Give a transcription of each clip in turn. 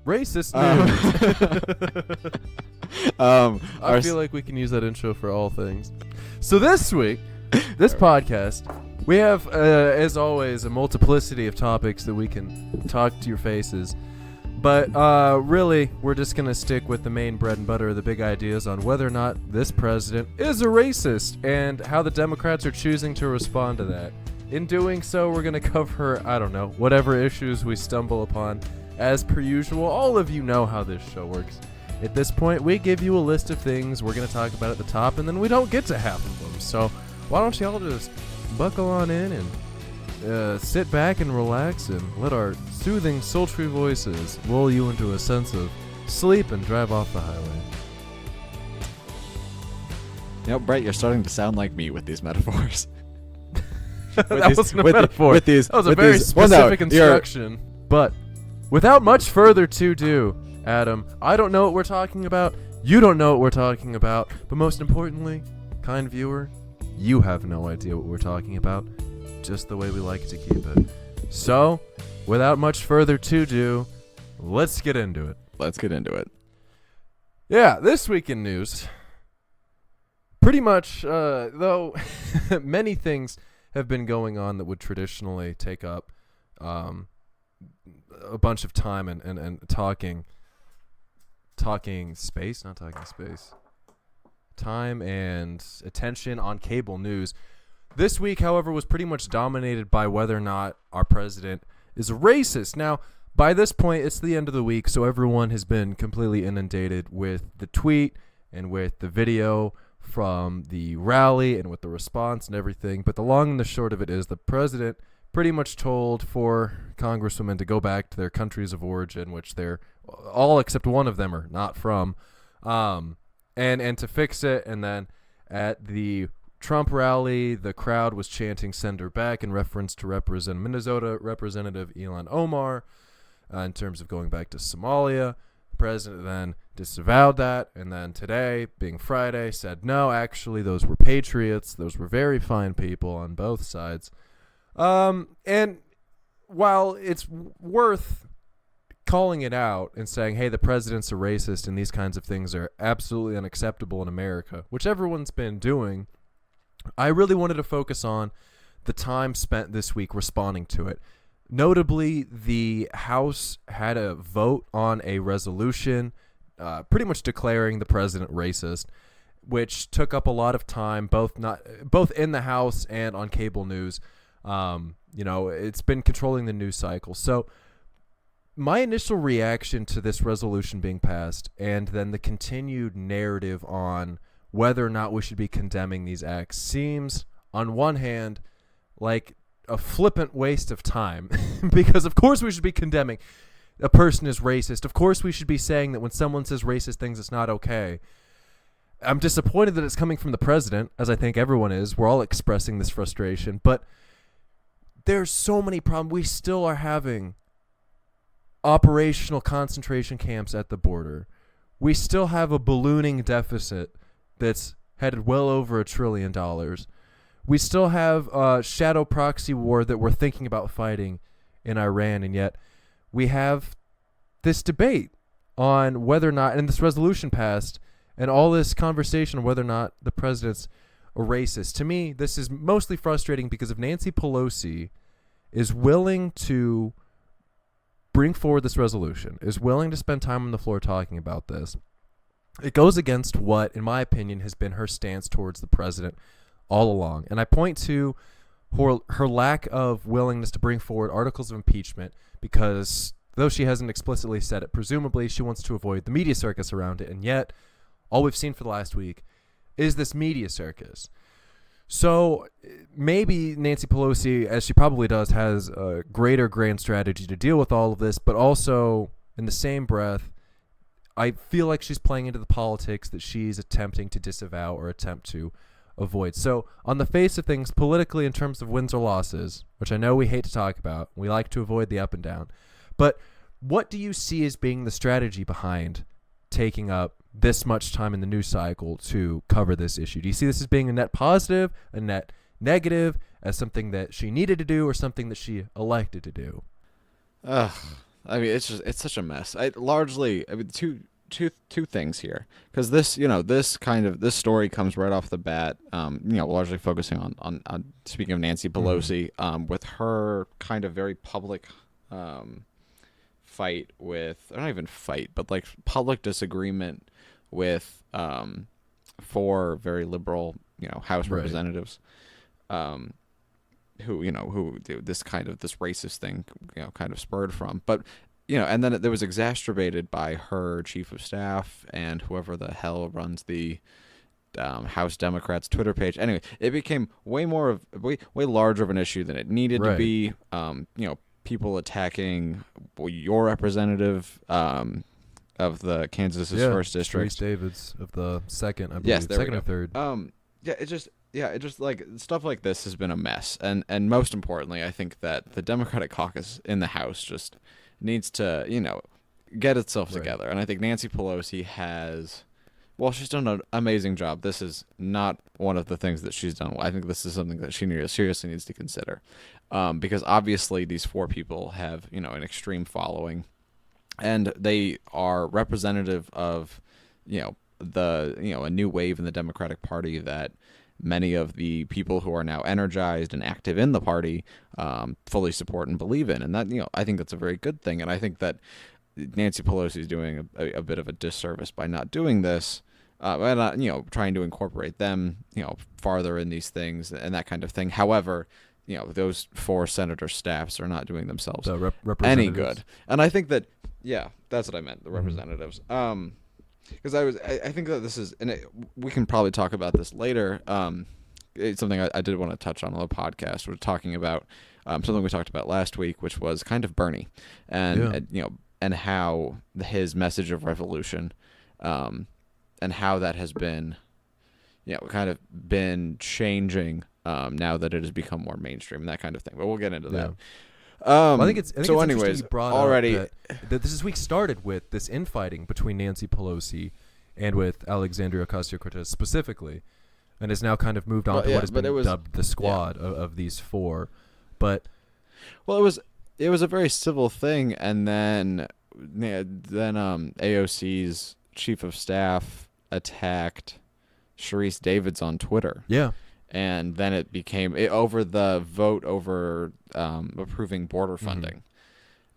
Racist news. I feel like we can use that intro for all things. So this week, this podcast, we have, as always, a multiplicity of topics that we can talk to your faces. But really, we're just going to stick with the main bread and butter of the big ideas on whether or not this president is a racist and how the Democrats are choosing to respond to that. In doing so, we're going to cover, I don't know, whatever issues we stumble upon. As per usual, all of you know how this show works. At this point, we give you a list of things we're going to talk about at the top, and then we don't get to half of them. So why don't y'all just buckle on in and sit back and relax and let our soothing, sultry voices lull you into a sense of sleep and drive off the highway. You know, Brett, you're starting to sound like me with these metaphors. That wasn't a metaphor. That was a very specific instruction. But without much further to-do, Adam, I don't know what we're talking about. You don't know what we're talking about. But most importantly, kind viewer, you have no idea what we're talking about. Just the way we like to keep it. So, without much further to-do, let's get into it. Let's get into it. Yeah, this week in news, pretty much, though many things have been going on that would traditionally take up a bunch of time and talking space, not talking space, time and attention on cable news. This week, however, was pretty much dominated by whether or not our president is a racist. Now, by this point, it's the end of the week, so everyone has been completely inundated with the tweet and with the video from the rally and with the response and everything. But the long and the short of it is the president pretty much told 4 congresswomen to go back to their countries of origin, which they're all except one of them are not from, and to fix it. And then at the Trump rally, the crowd was chanting "Send her back" in reference to Minnesota Representative Ilhan Omar in terms of going back to Somalia. The president then disavowed that, and then today, being Friday, said, no, actually, those were patriots. Those were very fine people on both sides. And while it's worth calling it out and saying, hey, the president's a racist and these kinds of things are absolutely unacceptable in America, which everyone's been doing, I really wanted to focus on the time spent this week responding to it. Notably, the House had a vote on a resolution pretty much declaring the president racist, which took up a lot of time, both in the House and on cable news. It's been controlling the news cycle. So my initial reaction to this resolution being passed and then the continued narrative on whether or not we should be condemning these acts seems, on one hand, like a flippant waste of time because of course we should be condemning a person is racist. Of course we should be saying that when someone says racist things, it's not okay. I'm disappointed that it's coming from the president, as I think everyone is. We're all expressing this frustration, but there's so many problems. We still are having operational concentration camps at the border. We still have a ballooning deficit that's headed well over $1 trillion. We still have a shadow proxy war that we're thinking about fighting in Iran, and yet we have this debate on whether or not, and this resolution passed, and all this conversation on whether or not the president's a racist. To me, this is mostly frustrating because if Nancy Pelosi is willing to bring forward this resolution, is willing to spend time on the floor talking about this, it goes against what, in my opinion, has been her stance towards the president all along. And I point to her lack of willingness to bring forward articles of impeachment because, though she hasn't explicitly said it, presumably she wants to avoid the media circus around it. And yet, all we've seen for the last week is this media circus. So maybe Nancy Pelosi, as she probably does, has a greater grand strategy to deal with all of this, but also in the same breath, I feel like she's playing into the politics that she's attempting to disavow or attempt to avoid. So on the face of things, politically, in terms of wins or losses, which I know we hate to talk about, we like to avoid the up and down, but what do you see as being the strategy behind taking up this much time in the news cycle to cover this issue? Do you see this as being a net positive, a net negative, as something that she needed to do, or something that she elected to do? Ugh. I mean, it's such a mess. I mean, two things here, because this story comes right off the bat. Largely focusing on speaking of Nancy Pelosi, with her kind of very public, fight with, or not even fight, but like public disagreement with, four very liberal, House Right. representatives, um, who this racist thing, kind of spurred from. But, and then it was exacerbated by her chief of staff and whoever the hell runs the, House Democrats Twitter page. Anyway, it became way larger of an issue than it needed to Right. be. People attacking your representative, of the Kansas's first district. Sharice Davids of the second, I believe. Yes, there we Second or go. third. It just like stuff like this has been a mess, and most importantly, I think that the Democratic caucus in the House just needs to get itself Right. together, and I think Nancy Pelosi has. Well, she's done an amazing job. This is not one of the things that she's done well. I think this is something that she seriously needs to consider, because obviously these four people have an extreme following, and they are representative of a new wave in the Democratic Party that many of the people who are now energized and active in the party, fully support and believe in. And that, I think that's a very good thing. And I think that Nancy Pelosi is doing a bit of a disservice by not doing this, by not, trying to incorporate them, farther in these things and that kind of thing. However, those four senator staffs are not doing themselves The any representatives. good. And I think that, yeah, that's what I meant, the representatives. Because I think that this is, and we can probably talk about this later. It's something I did want to touch on the podcast. We're talking about something we talked about last week, which was kind of Bernie, and and how his message of revolution, and how that has been, kind of been changing now that it has become more mainstream and that kind of thing. But we'll get into that. Well, I think it's so. interesting Anyways, you brought already up that this week started with this infighting between Nancy Pelosi and with Alexandria Ocasio-Cortez specifically, and has now kind of moved on to what has been dubbed the squad of these four. But it was a very civil thing, and then AOC's chief of staff attacked Sharice Davids on Twitter. yeah, And then it became over the vote over approving border funding.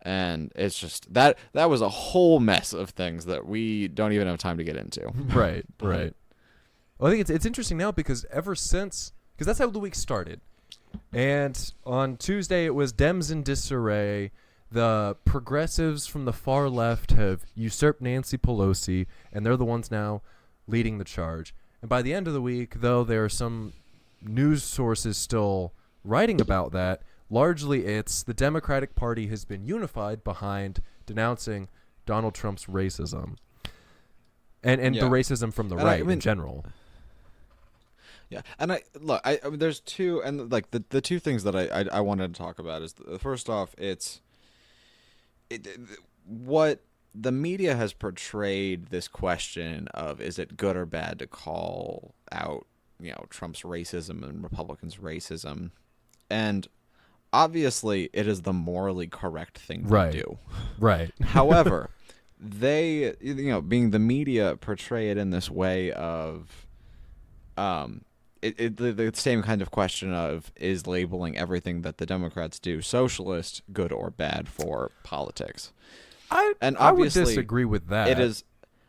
And it's just that was a whole mess of things that we don't even have time to get into. right. Well, I think it's interesting now because because that's how the week started. And on Tuesday it was Dems in disarray. The progressives from the far left have usurped Nancy Pelosi, and they're the ones now leading the charge. And by the end of the week, though, there are some news sources still writing about that. Largely, it's the Democratic Party has been unified behind denouncing Donald Trump's racism and the racism from the right in general. Yeah, and I mean, there's two, and like the two things that I wanted to talk about is first off, what the media has portrayed this question of, is it good or bad to call out Trump's racism and Republicans' racism, and obviously it is the morally correct thing to do. Right. However, they being the media portray it in this way of the same kind of question of, is labeling everything that the Democrats do socialist good or bad for politics? I would disagree with that. It is.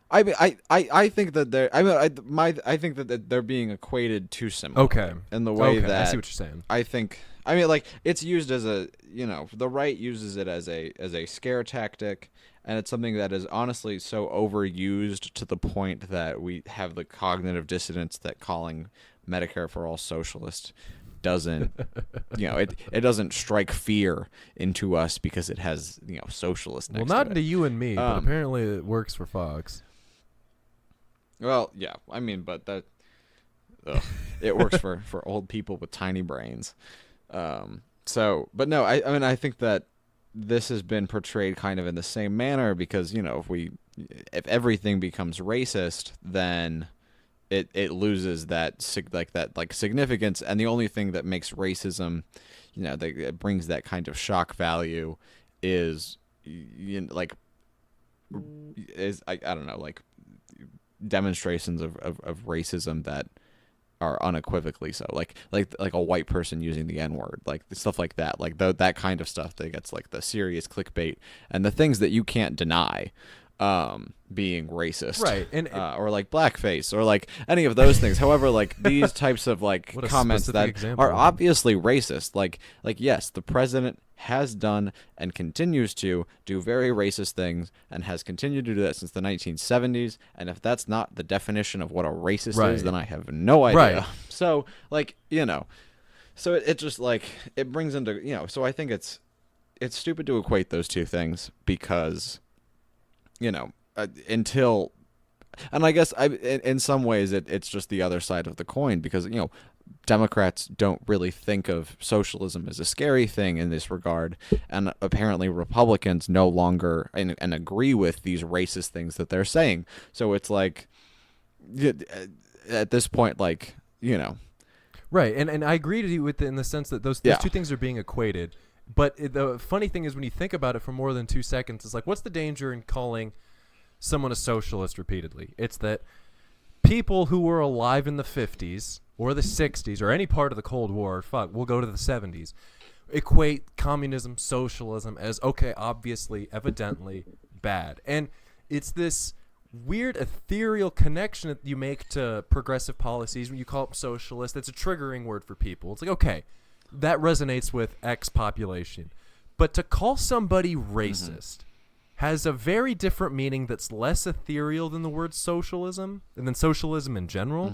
I mean, I think that they're. I mean, I think that they're being equated too similarly. Okay. In the way that I see what you're saying. I think. I mean, like, it's used as a, the right uses it as a scare tactic, and it's something that is honestly so overused to the point that we have the cognitive dissonance that calling Medicare for all socialist doesn't, it doesn't strike fear into us because it has, socialist next not to into it. you and me, but apparently it works for Fox. Well, yeah, I mean, but that it works for old people with tiny brains. But no, I mean, I think that this has been portrayed kind of in the same manner because, if everything becomes racist, then it loses that significance, and the only thing that makes racism, that it brings that kind of shock value, is like I don't know, like demonstrations of racism that are unequivocally so, like a white person using the N-word, like stuff like that, like that kind of stuff that gets like the serious clickbait and the things that you can't deny being racist, right? And or like blackface or like any of those things. However, like these types of like comments that are obviously racist, like yes, the president has done and continues to do very racist things and has continued to do that since the 1970s, and if that's not the definition of what a racist is, then I have no idea. Right. So like, so it just like it brings into, so I think it's stupid to equate those two things because until, and I guess in some ways it's just the other side of the coin, because Democrats don't really think of socialism as a scary thing in this regard, and apparently Republicans no longer and agree with these racist things that they're saying. So it's like at this point, like, right, and I agree with you in the sense that those two things are being equated. But the funny thing is, when you think about it for more than 2 seconds, it's like, what's the danger in calling someone a socialist repeatedly? It's that people who were alive in the 50s or the 60s or any part of the Cold War, we'll go to the 70s, equate communism, socialism as, okay, obviously, evidently bad. And it's this weird ethereal connection that you make to progressive policies when you call it socialist. It's a triggering word for people. It's like, okay, that resonates with X population. But to call somebody racist has a very different meaning that's less ethereal than the word socialism and than socialism in general.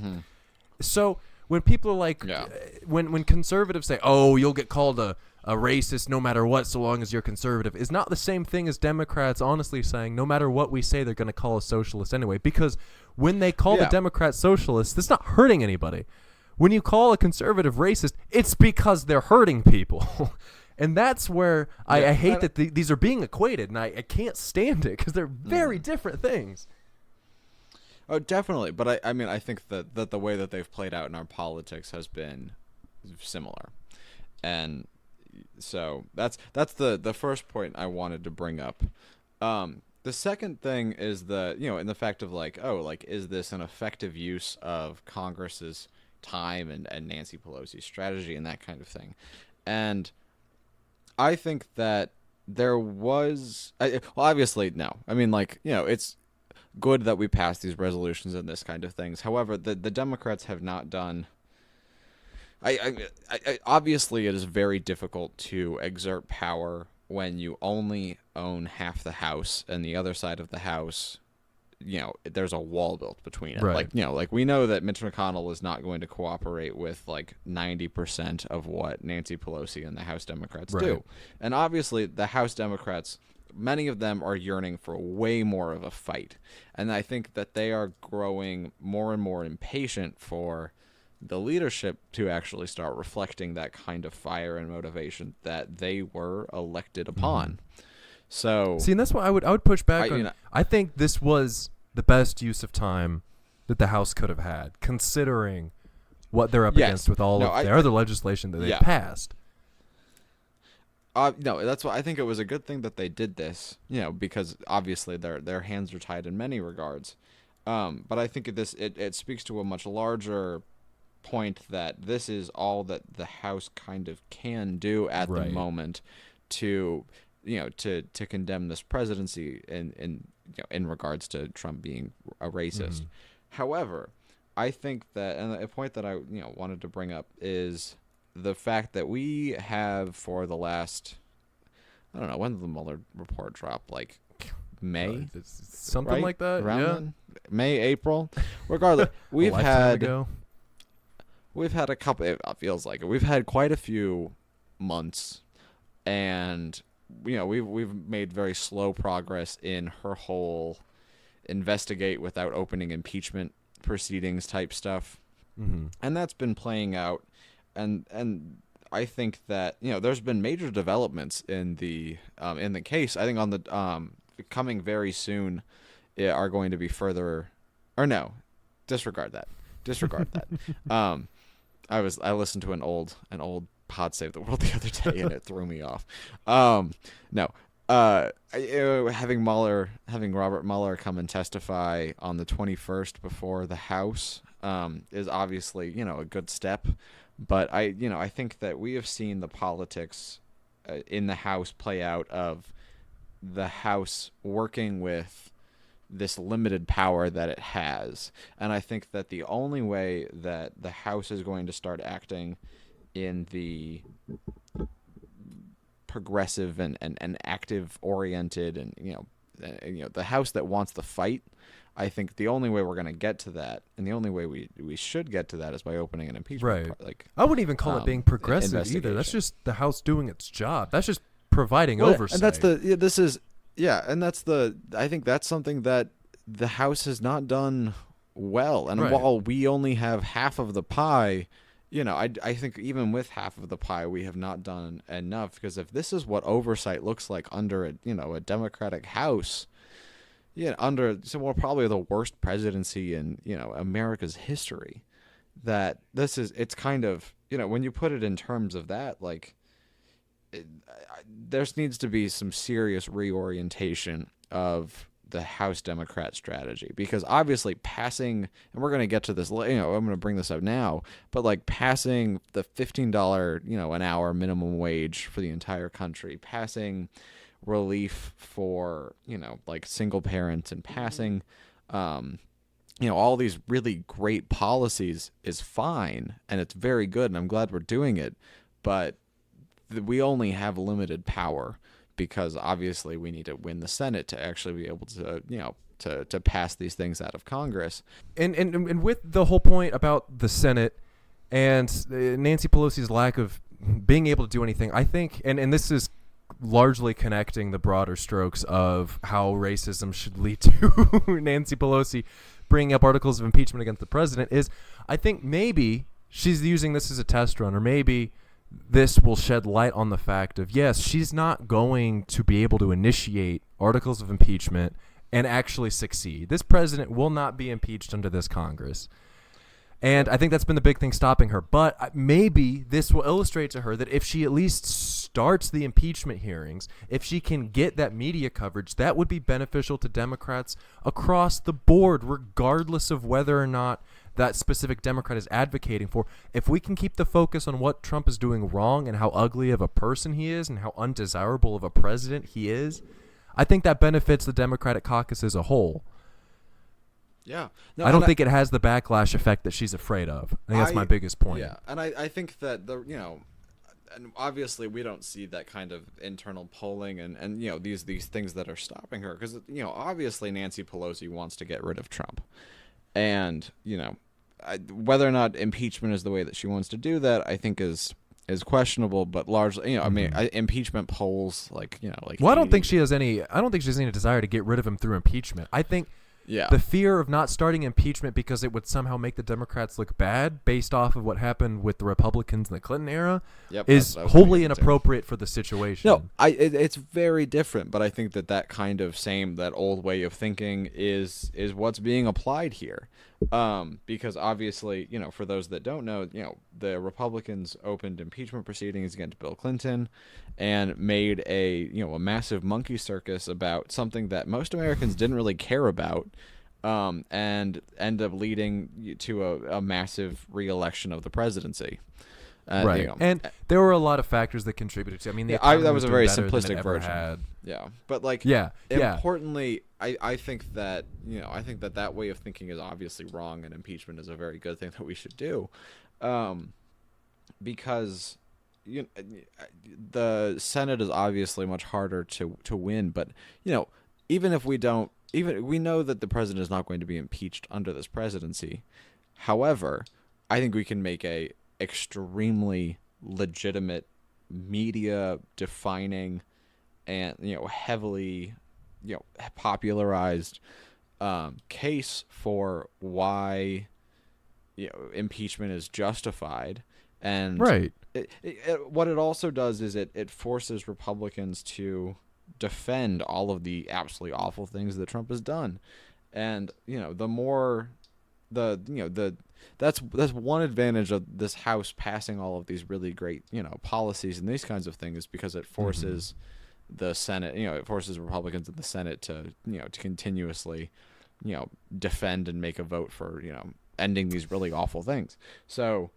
So when people are like, when conservatives say, oh, you'll get called a racist no matter what so long as you're conservative, is not the same thing as Democrats honestly saying no matter what we say they're going to call us socialist anyway. Because when they call the Democrats socialists, that's not hurting anybody. When you call a conservative racist, it's because they're hurting people. And that's where I hate that these are being equated, and I can't stand it because they're very different things. Oh, definitely. But I mean, I think that the way that they've played out in our politics has been similar. And so that's the first point I wanted to bring up. The second thing is in the fact of like, oh, like, is this an effective use of Congress's time and Nancy Pelosi's strategy and that kind of thing? And I think that there was, well, obviously no. I mean, like, it's good that we pass these resolutions and this kind of things. However, the Democrats have not done. I obviously it is very difficult to exert power when you only own half the House and the other side of the House, there's a wall built between it. Right. Like we know that Mitch McConnell is not going to cooperate with like 90% of what Nancy Pelosi and the House Democrats do. And obviously the House Democrats, many of them are yearning for way more of a fight. And I think that they are growing more and more impatient for the leadership to actually start reflecting that kind of fire and motivation that they were elected upon. So see, and that's why I would push back on. I think this was the best use of time that the House could have had, considering what they're up against with all of their other legislation that they passed. No, that's why I think it was a good thing that they did this, because obviously their hands are tied in many regards. But I think it speaks to a much larger point that this is all that the House kind of can do at the moment to to condemn this presidency in regards to Trump being a racist. However, I think that, and a point that I wanted to bring up is the fact that we have for the last, I don't know, when did the Mueller report drop? Like May? Something like that? Around then? May, April? Regardless, we've had a couple, it feels like it. We've had quite a few months, and we've made very slow progress in her whole investigate without opening impeachment proceedings type stuff. And that's been playing out, and I think that there's been major developments in the case. I think on the coming very soon are going to be further, or no, disregard that. I listened to an old Pod Save the World the other day and it threw me off. No, Having Robert Mueller come and testify on the 21st before the House is obviously, a good step. But I think that we have seen the politics in the House play out of the House working with this limited power that it has. And I think that the only way that the House is going to start acting in the progressive and active oriented and the House that wants the fight, I think the only way we're going to get to that, and the only way we should get to that, is by opening an impeachment. Right. I wouldn't even call it being progressive either. That's just the House doing its job. That's just providing oversight. And I think that's something that the House has not done well. And while we only have half of the pie, I think even with half of the pie, we have not done enough. Because if this is what oversight looks like under a Democratic House, probably the worst presidency in America's history, it's kind of, when you put it in terms of that, like, there needs to be some serious reorientation of the House Democrat strategy, because obviously passing, and we're going to get to this, I'm going to bring this up now, but like passing the $15 an hour minimum wage for the entire country, passing relief for like single parents, and passing all these really great policies is fine, and it's very good, and I'm glad we're doing it, but we only have limited power, because obviously we need to win the Senate to actually be able to to pass these things out of Congress. And with the whole point about the Senate and Nancy Pelosi's lack of being able to do anything, I think, and this is largely connecting the broader strokes of how racism should lead to Nancy Pelosi bringing up articles of impeachment against the president, is I think maybe she's using this as a test run, or maybe this will shed light on the fact of, yes, she's not going to be able to initiate articles of impeachment and actually succeed. This president will not be impeached under this Congress. And I think that's been the big thing stopping her. But maybe this will illustrate to her that if she at least starts the impeachment hearings, if she can get that media coverage, that would be beneficial to Democrats across the board, regardless of whether or not that specific Democrat is advocating for. If we can keep the focus on what Trump is doing wrong and how ugly of a person he is and how undesirable of a president he is, I think that benefits the Democratic caucus as a whole. Yeah. No, I don't think it has the backlash effect that she's afraid of. I think that's my biggest point. Yeah, and I think that and obviously we don't see that kind of internal polling and these things that are stopping her, because obviously Nancy Pelosi wants to get rid of Trump. And, whether or not impeachment is the way that she wants to do that, I think is questionable. But largely, impeachment polls, well, I don't think she has any desire to get rid of him through impeachment. I think the fear of not starting impeachment because it would somehow make the Democrats look bad, based off of what happened with the Republicans in the Clinton era, is wholly inappropriate for the situation. No, it's very different, but I think that kind of that old way of thinking is what's being applied here. Because obviously, for those that don't know, the Republicans opened impeachment proceedings against Bill Clinton and made a massive monkey circus about something that most Americans didn't really care about, and end up leading to a massive re-election of the presidency. Right. And there were a lot of factors that contributed to it. I mean, that was a very simplistic version. Yeah. But importantly, I think that that way of thinking is obviously wrong, and impeachment is a very good thing that we should do. Because the Senate is obviously much harder to win, but even if we don't, we know that the president is not going to be impeached under this presidency. However, I think we can make a extremely legitimate, media defining and heavily popularized case for why impeachment is justified. And what it also does is it forces Republicans to defend all of the absolutely awful things that Trump has done. And the more that's one advantage of this House passing all of these really great policies and these kinds of things, because it forces the Senate, it forces Republicans in the Senate to continuously, defend and make a vote for, ending these really awful things. So,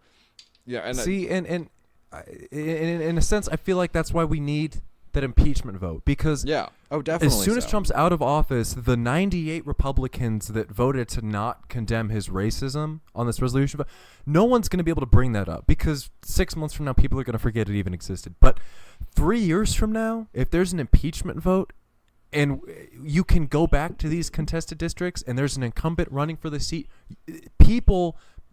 yeah. And see, in a sense, I feel like that's why we need that impeachment vote, because definitely. as soon as Trump's out of office, the 98 Republicans that voted to not condemn his racism on this resolution, no one's going to be able to bring that up, because 6 months from now, people are going to forget it even existed. But 3 years from now, if there's an impeachment vote and you can go back to these contested districts and there's an incumbent running for the seat,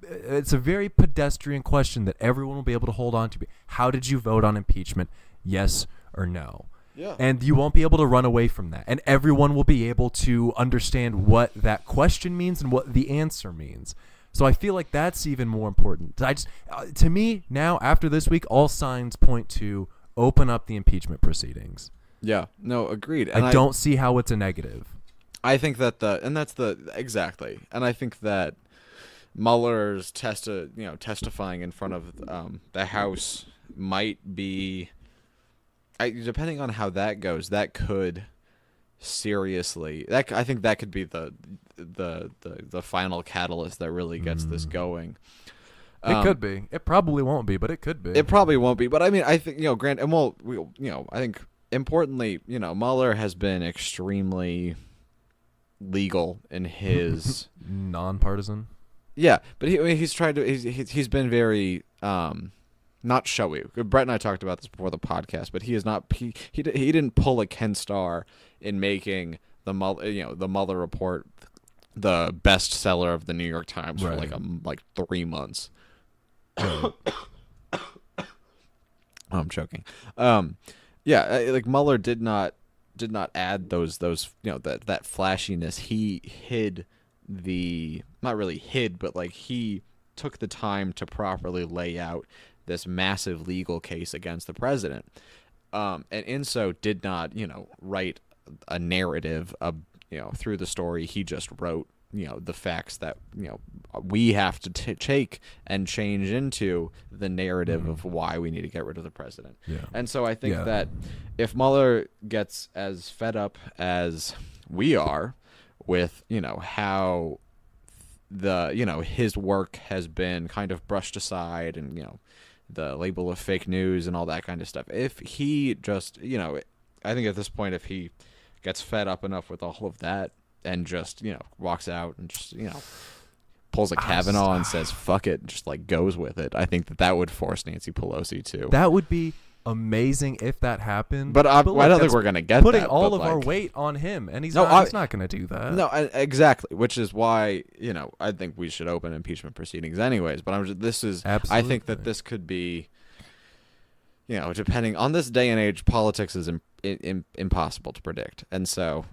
it's a very pedestrian question that everyone will be able to hold on to. How did you vote on impeachment? Yes or no? Yeah. And you won't be able to run away from that. And everyone will be able to understand what that question means and what the answer means. So I feel like that's even more important. To me, now, after this week, all signs point to open up the impeachment proceedings. Yeah. No, agreed. And I don't see how it's a negative. I think that exactly. And I think that Mueller's testifying in front of the House might be, depending on how that goes, that could seriously, I think that could be the final catalyst that really gets this going. It could be. It probably won't be, but it could be. It probably won't be, but I mean, I think Grant, and I think importantly, Mueller has been extremely legal in his nonpartisan. Yeah, but he's tried to. He's been very not showy. Brett and I talked about this before the podcast, but he is not. He didn't pull a Ken Starr in making the Mueller report the bestseller of the New York Times for like 3 months. I'm choking. Like Mueller did not add those that flashiness. He hid not really hid, but like he took the time to properly lay out this massive legal case against the president, and in so did not write a narrative through the story. He just wrote the facts that we have to take and change into the narrative of why we need to get rid of the president. And so I think that if Mueller gets as fed up as we are with how his work has been kind of brushed aside, and the label of fake news and all that kind of stuff, if he just I think at this point, if he gets fed up enough with all of that and just walks out and just pulls a Kavanaugh and says fuck it, and just like goes with it, I think that would force Nancy Pelosi to. That would be amazing if that happened. But I don't think we're gonna get putting that, all of our weight on him, and he's not going to do that. No, exactly. Which is why I think we should open impeachment proceedings anyways. But Absolutely. I think that this could be, depending on this day and age, politics is impossible to predict. And so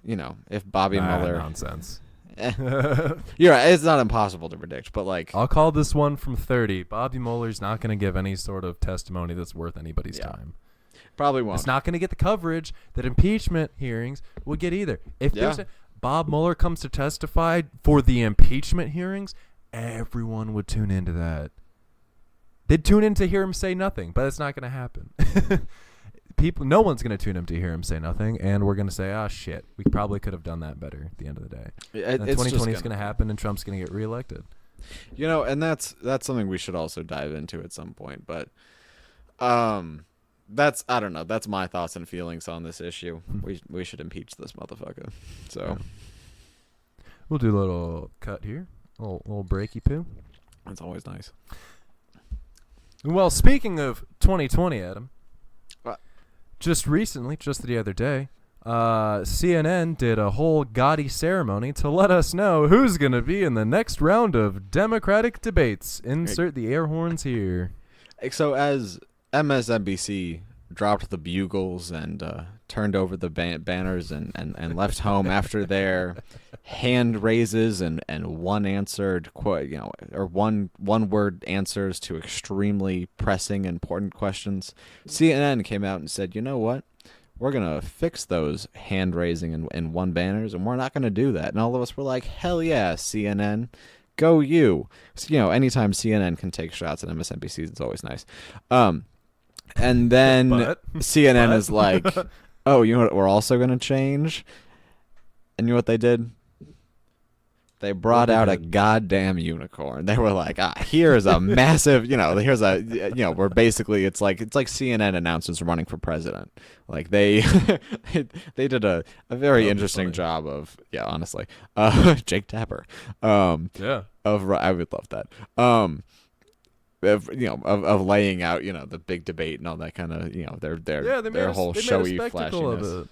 if Bobby Mueller, nonsense. You're right. It's not impossible to predict, but like I'll call this one from 30. Bobby Mueller's not going to give any sort of testimony that's worth anybody's time. Probably won't. It's not going to get the coverage that impeachment hearings would get either. If Bob Mueller comes to testify for the impeachment hearings, everyone would tune into that. They'd tune in to hear him say nothing, but it's not going to happen. No one's going to tune him to hear him say nothing, and we're going to say, shit, we probably could have done that better at the end of the day. 2020 is going to happen, and Trump's going to get reelected. And that's something we should also dive into at some point. But that's, I don't know, that's my thoughts and feelings on this issue. We should impeach this motherfucker. So we'll do a little cut here, a little breaky poo. That's always nice. Well, speaking of 2020, Adam. Just recently, just the other day, CNN did a whole gaudy ceremony to let us know who's going to be in the next round of Democratic debates. Insert the air horns here. So as MSNBC dropped the bugles and turned over the banners and left home after their hand raises and one answered or one word answers to extremely pressing important questions, CNN came out and said, you know what, we're gonna fix those hand raising and one banners, and we're not gonna do that. And all of us were like, hell yeah, CNN, go you. So, anytime CNN can take shots at MSNBC, it's always nice. And then CNN is like, Oh, you know what we're also going to change? And you know what they did? They brought out a goddamn unicorn. They were like, here's a massive, we're basically, it's like CNN announcements running for president. Like they they did a very interesting job of, honestly, Jake Tapper, Yeah. I would love that. Of laying out, the big debate and all that kind of, their whole showy flashiness.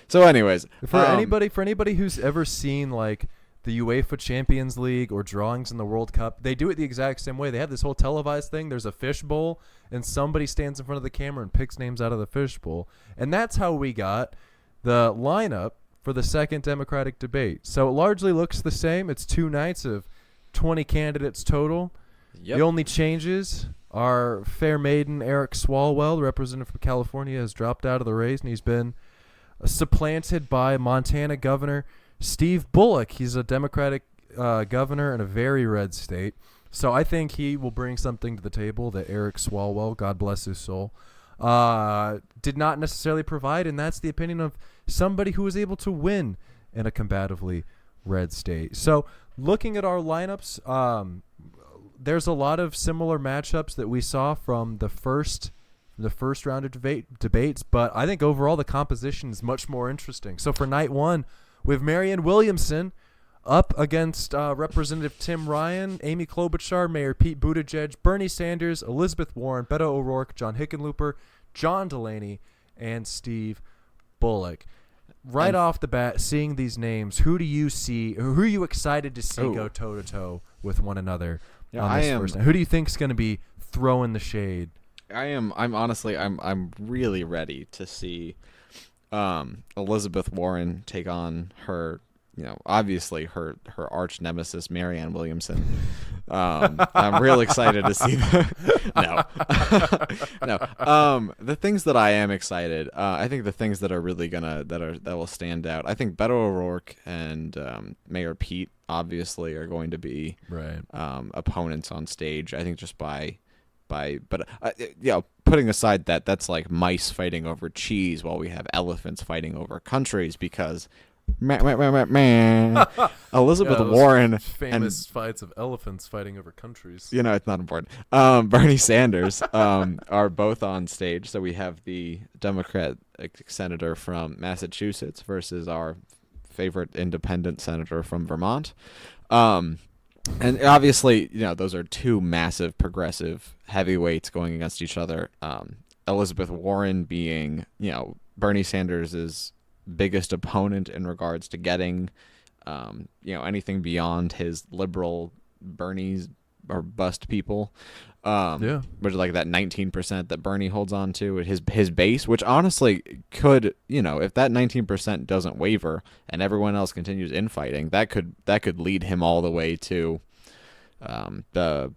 So, anyways, for anybody who's ever seen like the UEFA Champions League or drawings in the World Cup, they do it the exact same way. They have this whole televised thing. There's a fishbowl, and somebody stands in front of the camera and picks names out of the fishbowl, and that's how we got the lineup for the second Democratic debate. So it largely looks the same. It's 2 nights of 20 candidates total. Yep. The only changes are fair maiden Eric Swalwell, the representative from California, has dropped out of the race, and he's been supplanted by Montana Governor Steve Bullock. He's a Democratic governor in a very red state. So I think he will bring something to the table that Eric Swalwell, God bless his soul, did not necessarily provide, and that's the opinion of somebody who was able to win in a combatively red state. So looking at our lineups, there's a lot of similar matchups that we saw from the first round of debates, but I think overall the composition is much more interesting. So for night one, we have Marianne Williamson up against Representative Tim Ryan, Amy Klobuchar, Mayor Pete Buttigieg, Bernie Sanders, Elizabeth Warren, Beto O'Rourke, John Hickenlooper, John Delaney, and Steve Bullock. Right off the bat, seeing these names, who are you excited to see go toe-to-toe with one another on this first night? Who do you think is going to be throwing the shade? I'm honestly really ready to see Elizabeth Warren take on her, obviously her arch nemesis Marianne Williamson. I'm real excited to see that. No. The things that I am excited, I think the things that are really that will stand out. I think Beto O'Rourke and Mayor Pete obviously are going to be opponents on stage. I think just putting aside that's like mice fighting over cheese while we have elephants fighting over countries, because Elizabeth Warren famous fights of elephants fighting over countries. It's not important. Bernie Sanders are both on stage. So we have the Democratic senator from Massachusetts versus our favorite independent senator from Vermont. And obviously, those are two massive progressive heavyweights going against each other. Elizabeth Warren being, Bernie Sanders' biggest opponent in regards to getting, anything beyond his liberal Bernie's or bust people. Which is like that 19% that Bernie holds on to, his base, which honestly could, if that 19% doesn't waver and everyone else continues infighting, that could lead him all the way to the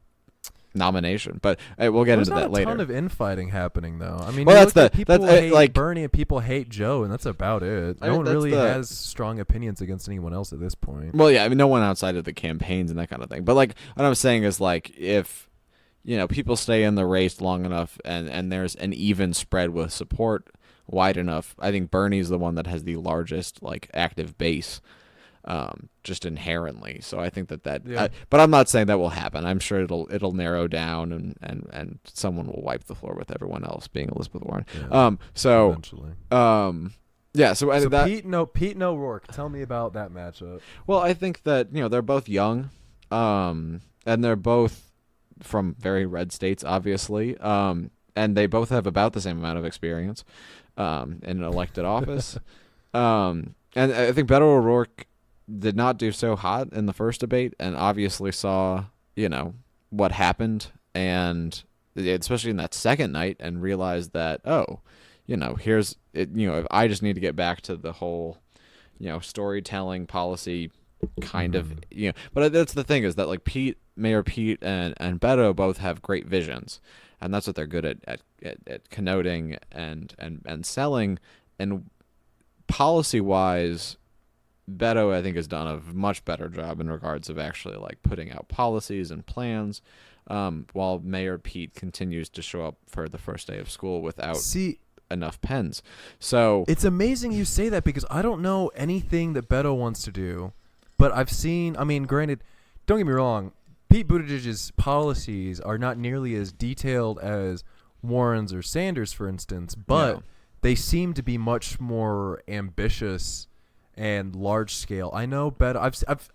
nomination. But we'll get into that later. There's not a ton of infighting happening, though. I mean, well, people hate Bernie and people hate Joe, and that's about it. No one really has strong opinions against anyone else at this point. Well, yeah, I mean, no one outside of the campaigns and that kind of thing. But like, what I'm saying is, like, if people stay in the race long enough and there's an even spread with support wide enough, I think Bernie's the one that has the largest like active base, just inherently. So I think that but I'm not saying that will happen. I'm sure it'll narrow down and someone will wipe the floor with everyone else, being Elizabeth Warren. Eventually. Pete and O'Rourke. Tell me about that matchup. Well, I think that they're both young, and they're both from very red states, obviously, and they both have about the same amount of experience in an elected office. And I think Beto O'Rourke did not do so hot in the first debate, and obviously saw what happened, and especially in that second night, and realized that here's it. If I just need to get back to the whole storytelling policy kind of but that's the thing, is that like Mayor Pete and Beto both have great visions, and that's what they're good at connoting and selling. And policy wise, Beto, I think, has done a much better job in regards of actually like putting out policies and plans, while Mayor Pete continues to show up for the first day of school without enough pens. So It's amazing you say that because I don't know anything that Beto wants to do, but I've seen. I mean, granted, don't get me wrong. Pete Buttigieg's policies are not nearly as detailed as Warren's or Sanders, for instance, but Yeah. they seem to be much more ambitious and large scale. I know Beto.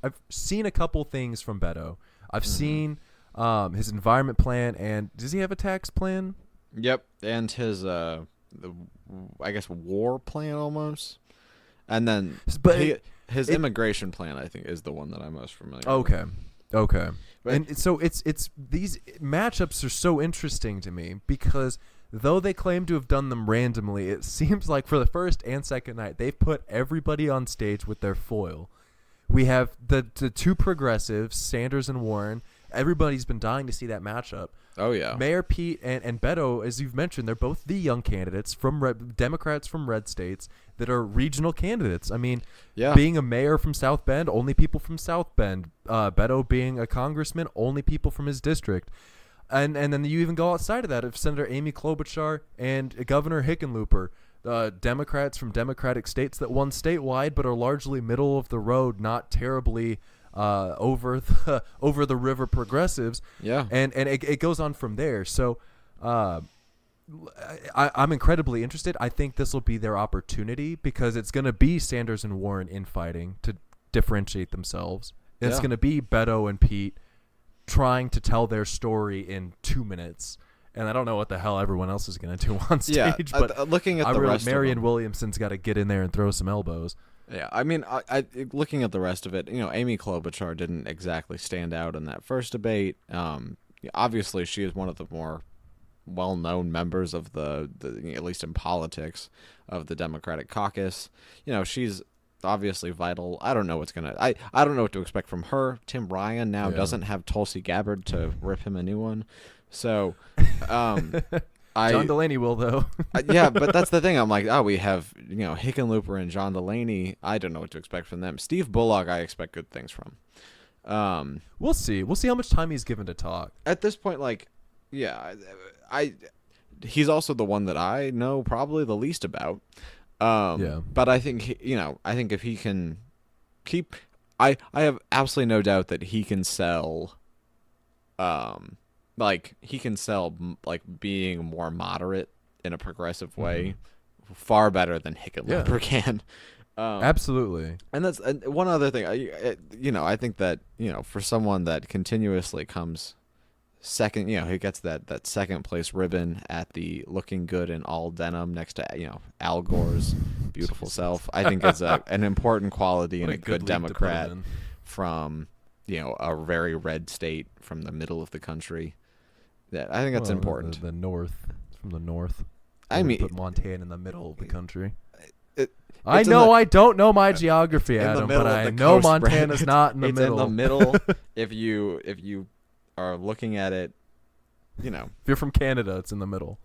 I've seen a couple things from Beto. I've seen his environment plan, and does he have a tax plan? Yep, and his I guess war plan almost, and then But his immigration plan I think is the one that I'm most familiar with. Okay. But- And so it's these matchups are so interesting to me because though they claim to have done them randomly, it seems like for the first and second night they've put everybody on stage with their foil. We have the two progressives, Sanders and Warren. Everybody's been dying to see that matchup. Oh yeah. Mayor Pete and Beto, as you've mentioned, they're both the young candidates from Democrats from red states that are regional candidates. I mean, Yeah. being a mayor from South Bend, only people from South Bend. Beto being a congressman, only people from his district. And then you even go outside of that of Senator Amy Klobuchar and Governor Hickenlooper, Democrats from Democratic states that won statewide but are largely middle of the road, not terribly over the river progressives. Yeah. And it goes on from there. So I'm incredibly interested. I think this will be their opportunity because it's going to be Sanders and Warren infighting to differentiate themselves. And It's Yeah. going to be Beto and Pete trying to tell their story in 2 minutes. And I don't know what the hell everyone else is going to do on stage. Yeah. But Looking at the rest Marianne of them, Williamson's got to get in there and throw some elbows. yeah. I mean, I looking at the rest of it, Amy Klobuchar didn't exactly stand out in that first debate. Obviously, she is one of the more well-known members of the at least in politics of the Democratic caucus. She's obviously vital. I don't know what's gonna. I don't know what to expect from her. Tim Ryan now doesn't have Tulsi Gabbard to rip him a new one. So, John Delaney will, though. yeah, but that's the thing. I'm like, we have Hickenlooper and John Delaney. I don't know what to expect from them. Steve Bullock, I expect good things from. We'll see. We'll see how much time he's given to talk. At this point, he's also the one that I know probably the least about. Yeah. But I think I think if he can keep, I have absolutely no doubt that he can sell. He can sell being more moderate in a progressive way, far better than Hickenlooper can. Absolutely. And that's one other thing. I think that for someone that continuously comes second, he gets that second place ribbon at the looking good in all denim next to Al Gore's beautiful self. I think is an important quality in a good Democrat from a very red state from the middle of the country. Yeah, I think that's important. The north, from the north. I mean, put Montana in the middle of the country. I don't know my geography, Adam, but I know Montana's not in the middle. It's in the middle. If you are looking at it, if you're from Canada, it's in the middle.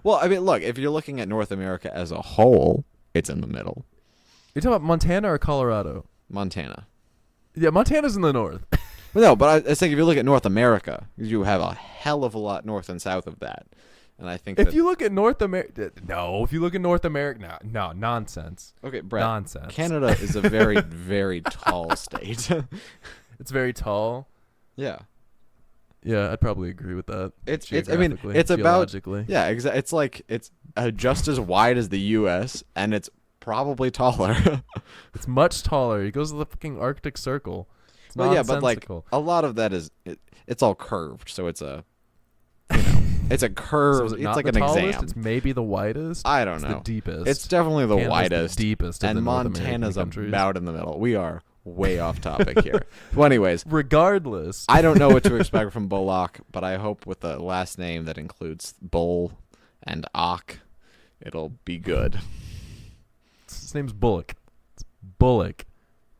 Well, I mean, look, if you're looking at North America as a whole, it's in the middle. You're talking about Montana or Colorado? Montana. Yeah, Montana's in the north. No, but I think if you look at North America, you have a hell of a lot north and south of that. And I think if you look at North America, no, nonsense. Okay, Brett. Nonsense. Canada is a very, very tall state. It's very tall. Yeah. Yeah, I'd probably agree with that. It's about geologically. it's just as wide as the U.S. and it's probably taller. It's much taller. He goes to the fucking Arctic Circle. It's well, yeah, but a lot of that is it's all curved, so it's a it's a curve. So it's like an exam. It's maybe the widest. I don't it's know. The deepest. It's definitely the Canada's widest, the deepest, and of the North Montana's American countries. about in the middle. We are way off topic here. Well, anyways, regardless, I don't know what to expect from Bullock, but I hope with a last name that includes Bull and Ock, it'll be good. His name's Bullock. It's Bullock.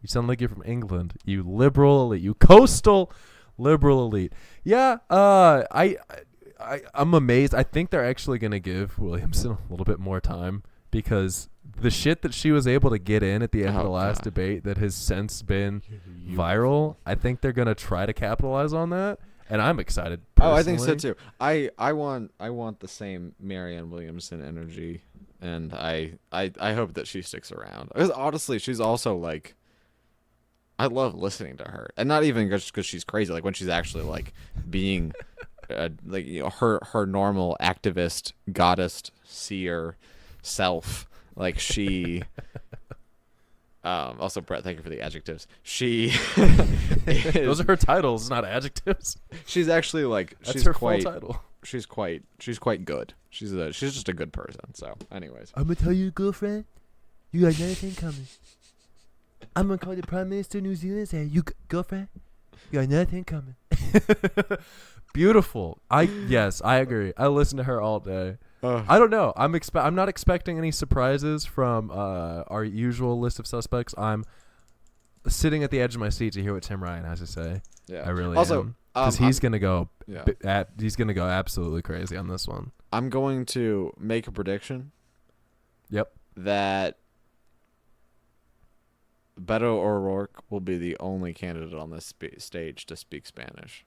You sound like you're from England. You liberal elite. You coastal liberal elite. Yeah. I'm amazed. I think they're actually gonna give Williamson a little bit more time because the shit that she was able to get in at the end of the last debate that has since been viral, I think they're gonna try to capitalize on that, and I'm excited. Personally. Oh, I think so too. I want the same Marianne Williamson energy and I hope that she sticks around. Because honestly, she's also like, I love listening to her, and not even just because she's crazy. Like when she's actually like being, like her normal activist goddess seer self. Like she. Also, Brett, thank you for the adjectives. She, those are her titles, not adjectives. She's actually like That's her full title. She's quite good. She's just a good person. So, anyways, I'm gonna tell you, girlfriend, you got nothing coming. I'm gonna call the Prime Minister of New Zealand and say, you girlfriend, you got nothing coming. Beautiful. I agree. I listen to her all day. I don't know. I'm not expecting any surprises from our usual list of suspects. I'm sitting at the edge of my seat to hear what Tim Ryan has to say. Yeah. I really also, am. Because he's gonna go. Yeah. He's gonna go absolutely crazy on this one. I'm going to make a prediction. Yep. That Beto O'Rourke will be the only candidate on this stage to speak Spanish.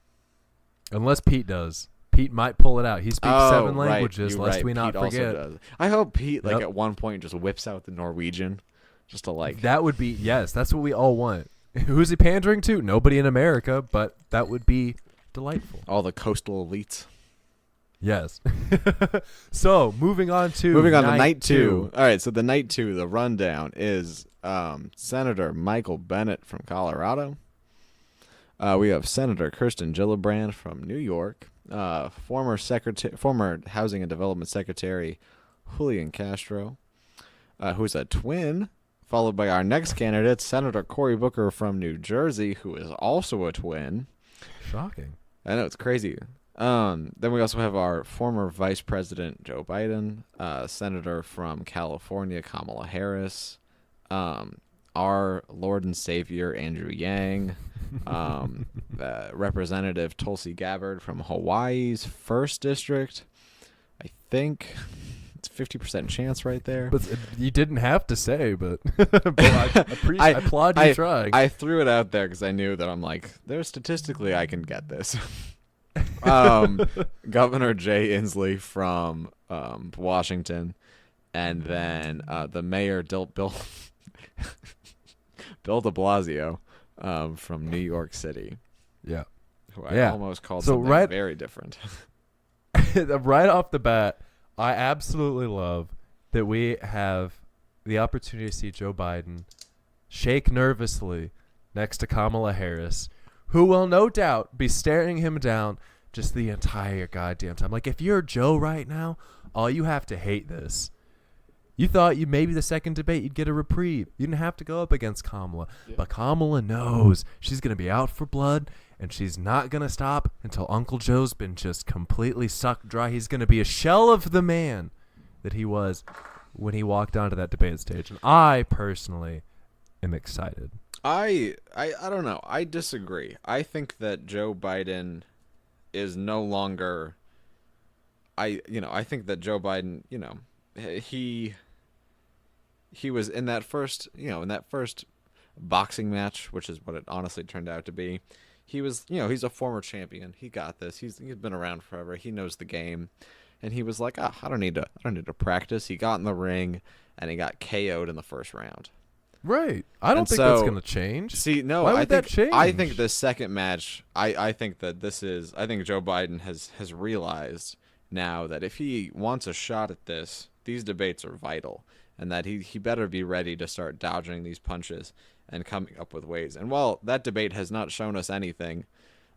Unless Pete does. Pete might pull it out. He speaks 7 languages, right. lest we not Pete forget. Also does. I hope Pete, at one point, just whips out the Norwegian, just to like. That would be, yes, that's what we all want. Who's he pandering to? Nobody in America, but that would be delightful. All the coastal elites. Yes. So, moving on to night two. All right, so the night 2, the rundown is Senator Michael Bennet from Colorado. We have Senator Kirsten Gillibrand from New York. Former Housing and Development Secretary Julian Castro, who's a twin, followed by our next candidate, Senator Cory Booker from New Jersey, who is also a twin. Shocking. I know, it's crazy. Then we also have our former Vice President Joe Biden, Senator from California Kamala Harris, our Lord and Savior Andrew Yang, Representative Tulsi Gabbard from Hawaii's 1st District. I think it's a 50% chance right there. But you didn't have to say, but I applaud you trying. I threw it out there because I knew that I'm like, there's statistically I can get this. Governor Jay Inslee from Washington, and then the mayor Bill de Blasio from New York City. Yeah. Who I almost called something very different. Right off the bat, I absolutely love that we have the opportunity to see Joe Biden shake nervously next to Kamala Harris, who will no doubt be staring him down just the entire goddamn time. Like, if you're Joe right now, all you have to hate this. You thought maybe the second debate you'd get a reprieve. You didn't have to go up against Kamala. Yeah. But Kamala knows she's going to be out for blood, and she's not going to stop until Uncle Joe's been just completely sucked dry. He's going to be a shell of the man that he was when he walked onto that debate stage. And I personally am excited. I don't know. I disagree. I think that Joe Biden is no longer I think that Joe Biden, he was in that first boxing match, which is what it honestly turned out to be. He was, he's a former champion. He got this. He's been around forever. He knows the game. And he was like, I don't need to practice. He got in the ring and he got KO'd in the first round. Right. I don't think that's going to change. See, no, Why would that change? I think the second match, I think Joe Biden has realized now that if he wants a shot at this, these debates are vital, and that he better be ready to start dodging these punches and coming up with ways. And while that debate has not shown us anything,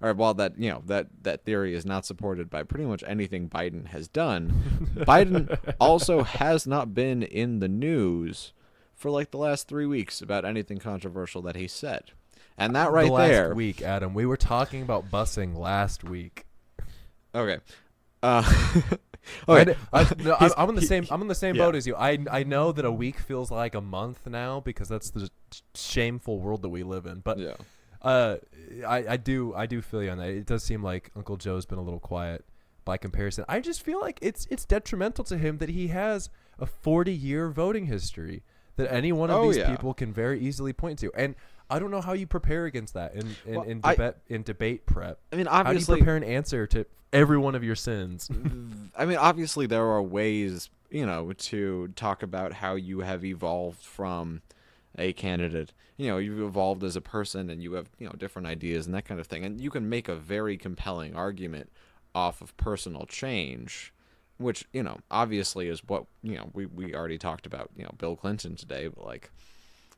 or while that that theory is not supported by pretty much anything Biden has done, Biden also has not been in the news for like the last 3 weeks about anything controversial that he said. And that right there. Last week, Adam, we were talking about busing last week. Okay. Okay. I'm in the same boat as you. I know that a week feels like a month now because that's the shameful world that we live in. But yeah. I do feel you on that. It does seem like Uncle Joe's been a little quiet by comparison. I just feel like it's detrimental to him that he has a 40-year voting history. that any one of these yeah. people can very easily point to. And I don't know how you prepare against that in debate prep. I mean, How do you obviously, prepare an answer to every one of your sins? I mean, obviously, there are ways, to talk about how you have evolved from a candidate. You've evolved as a person, and you have, different ideas and that kind of thing. And you can make a very compelling argument off of personal change, which, obviously is what, we already talked about, Bill Clinton today, but like,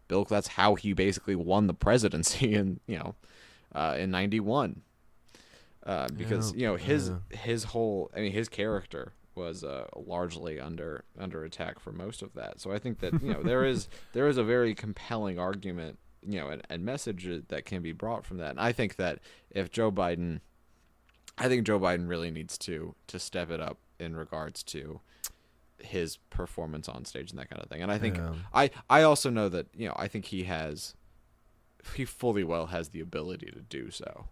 that's how he basically won the presidency in 91. Because his whole, his character was largely under attack for most of that. So I think that there is a very compelling argument, and message that can be brought from that. And I think that if Joe Biden really needs to step it up in regards to his performance on stage and that kind of thing. And I think I also know that I think he fully well has the ability to do so.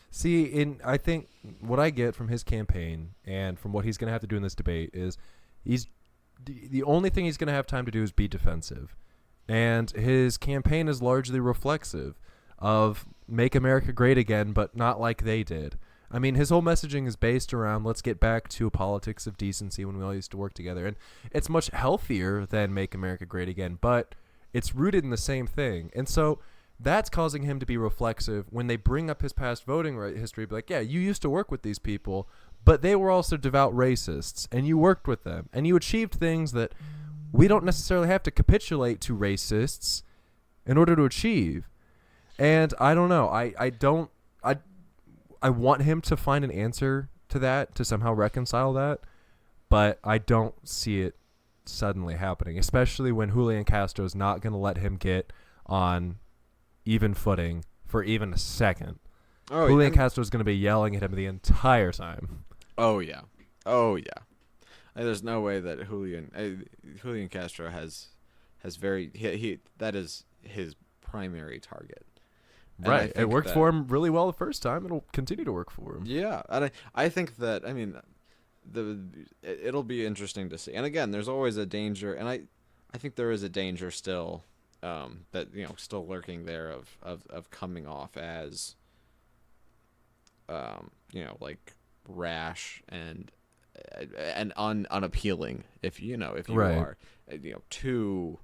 See, I think what I get from his campaign and from what he's going to have to do in this debate is the only thing he's going to have time to do is be defensive. And his campaign is largely reflexive of make America great again, but not like they did. I mean, his whole messaging is based around let's get back to a politics of decency when we all used to work together. And it's much healthier than make America great again, but it's rooted in the same thing. And so that's causing him to be reflexive when they bring up his past voting history. Be like, yeah, you used to work with these people, but they were also devout racists, and you worked with them, and you achieved things that we don't necessarily have to capitulate to racists in order to achieve. And I don't know. I want him to find an answer to that, to somehow reconcile that, but I don't see it suddenly happening, especially when Julian Castro is not going to let him get on even footing for even a second. Julian Castro is going to be yelling at him the entire time. Oh yeah. There's no way that Julian Castro has he that is his primary target. Right. It worked for him really well the first time. It'll continue to work for him. Yeah. And I think that, it'll be interesting to see. And again, there's always a danger, and I think there is a danger still that, still lurking there of coming off as, like rash and unappealing if you right. are, too,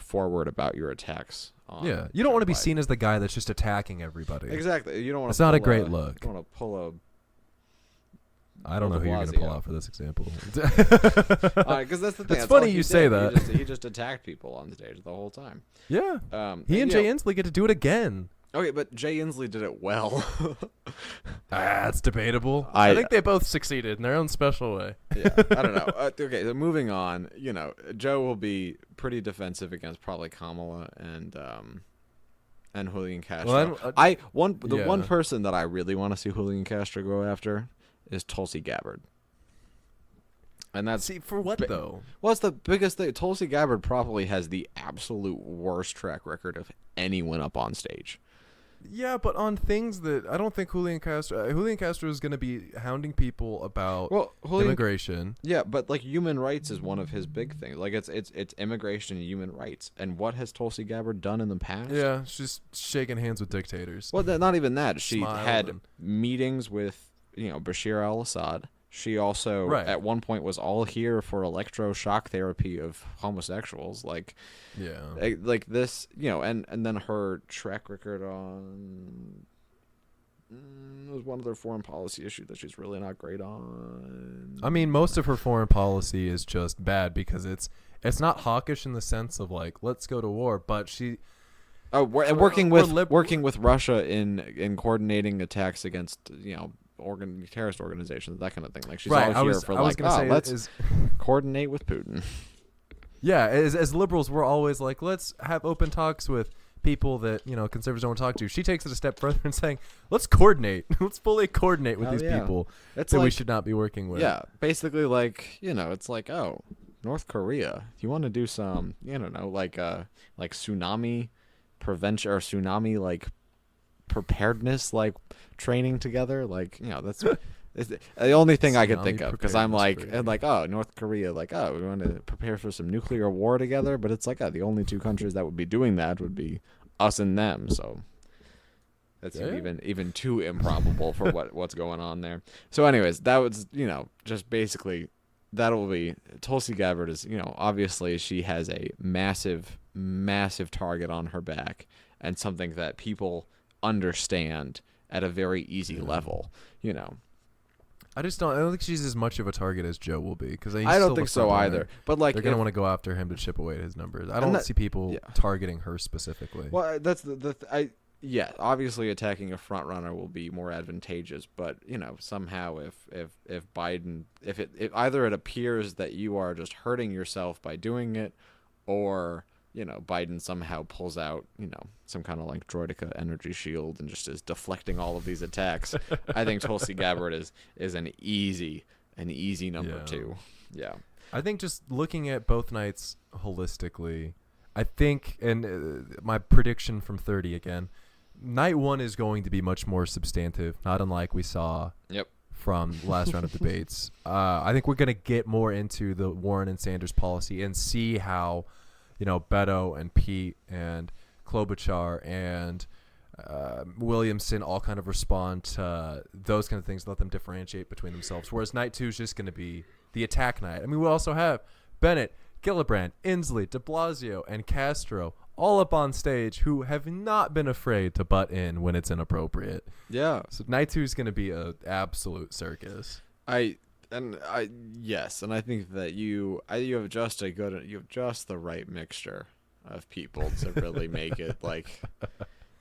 forward about your attacks. Yeah, you don't want to be seen as the guy that's just attacking everybody. Exactly. You don't want. It's not a great look. You don't want to pull a. I don't know who you're going to pull out for this example. Because that's the thing. It's funny you say that. He just attacked people on stage the whole time. Yeah. He and Jay Inslee get to do it again. Okay, but Jay Inslee did it well. That's debatable. I think they both succeeded in their own special way. Yeah, I don't know. Okay, so moving on. Joe will be pretty defensive against probably Kamala and Julian Castro. Well, one person that I really want to see Julian Castro go after is Tulsi Gabbard. And that's for what though? Well, it's the biggest thing. Tulsi Gabbard probably has the absolute worst track record of anyone up on stage. Yeah, but on things that I don't think Julian Castro is going to be hounding people about immigration. Yeah, but like human rights is one of his big things. Like it's immigration and human rights. And what has Tulsi Gabbard done in the past? Yeah, she's shaking hands with dictators. Well, not even that. She had and meetings with Bashir al-Assad. She also at one point was all here for electroshock therapy of homosexuals. Like this, and then her track record on was one other foreign policy issue that she's really not great on. I mean, most of her foreign policy is just bad because it's not hawkish in the sense of like let's go to war, but she working with Russia in coordinating attacks against terrorist organizations, that kind of thing. Like she's all here for let's coordinate with Putin. Yeah, as liberals, we're always like, let's have open talks with people that conservatives don't want to talk to. She takes it a step further and saying, let's coordinate. Let's fully coordinate with these people that we should not be working with. Yeah, basically like it's like North Korea. You want to do some like tsunami prevention or tsunami like preparedness like training together, like that's It's the only thing I could Tsunami think of, because I'm like, preparedness and like, oh, North Korea, like, oh, we want to prepare for some nuclear war together, but it's like, the only two countries that would be doing that would be us and them. So that's even too improbable for what's going on there. So, anyways, that was just basically that'll be Tulsi Gabbard is obviously she has a massive target on her back, and something that people understand at a very easy level. I don't think she's as much of a target as Joe will be, because I don't think so either. But like, they're gonna want to go after him to chip away at his numbers. I don't see people targeting her specifically. Well, that's yeah, obviously attacking a front runner will be more advantageous, but somehow if Biden, if either it appears that you are just hurting yourself by doing it, or Biden somehow pulls out some kind of like droideka energy shield and just is deflecting all of these attacks, I think Tulsi Gabbard is an easy number two. Yeah, I think just looking at both nights holistically, I think, and my prediction from 30 again, night one is going to be much more substantive, not unlike we saw from the last round of debates. I think we're going to get more into the Warren and Sanders policy and see how, Beto and Pete and Klobuchar and Williamson all kind of respond to those kind of things, let them differentiate between themselves. Whereas night two is just going to be the attack night. I mean, we also have Bennett, Gillibrand, Inslee, de Blasio, and Castro all up on stage who have not been afraid to butt in when it's inappropriate. Yeah. So night two is going to be an absolute circus. Yes, and I think that you have just the right mixture of people to really make it like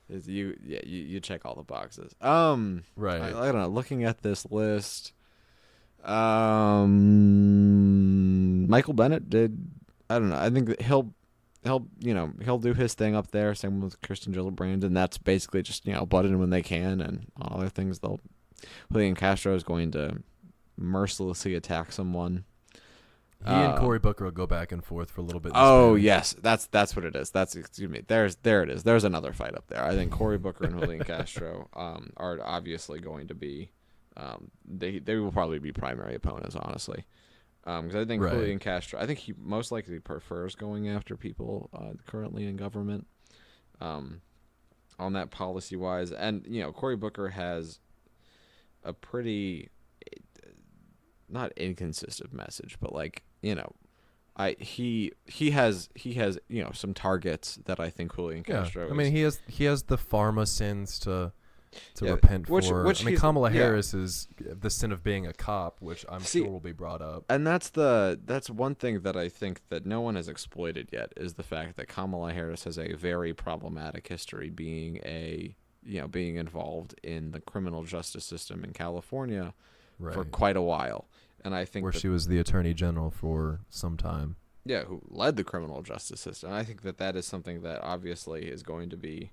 you check all the boxes. Right. I don't know. Looking at this list, Michael Bennett did. I don't know. I think that he'll do his thing up there. Same with Kirsten Gillibrand, and that's basically just butt in when they can, and all other things Julian Castro is going to mercilessly attack someone. He and Cory Booker will go back and forth for a little bit. Oh yes, that's what it is. There it is. There's another fight up there. I think Cory Booker and Julian Castro are obviously going to be. They will probably be primary opponents, honestly. Because I think Julian Castro, I think he most likely prefers going after people currently in government, on that policy wise, and Cory Booker has a pretty not inconsistent message, but like he has some targets that I think Julian Castro. I mean, he has the pharma sins to repent for. I mean, Kamala Harris is the sin of being a cop, which I'm sure will be brought up. And that's one thing that I think that no one has exploited yet, is the fact that Kamala Harris has a very problematic history being involved in the criminal justice system in California for quite a while. And I think she was the attorney general for some time. Yeah, who led the criminal justice system. I think that is something that obviously is going to be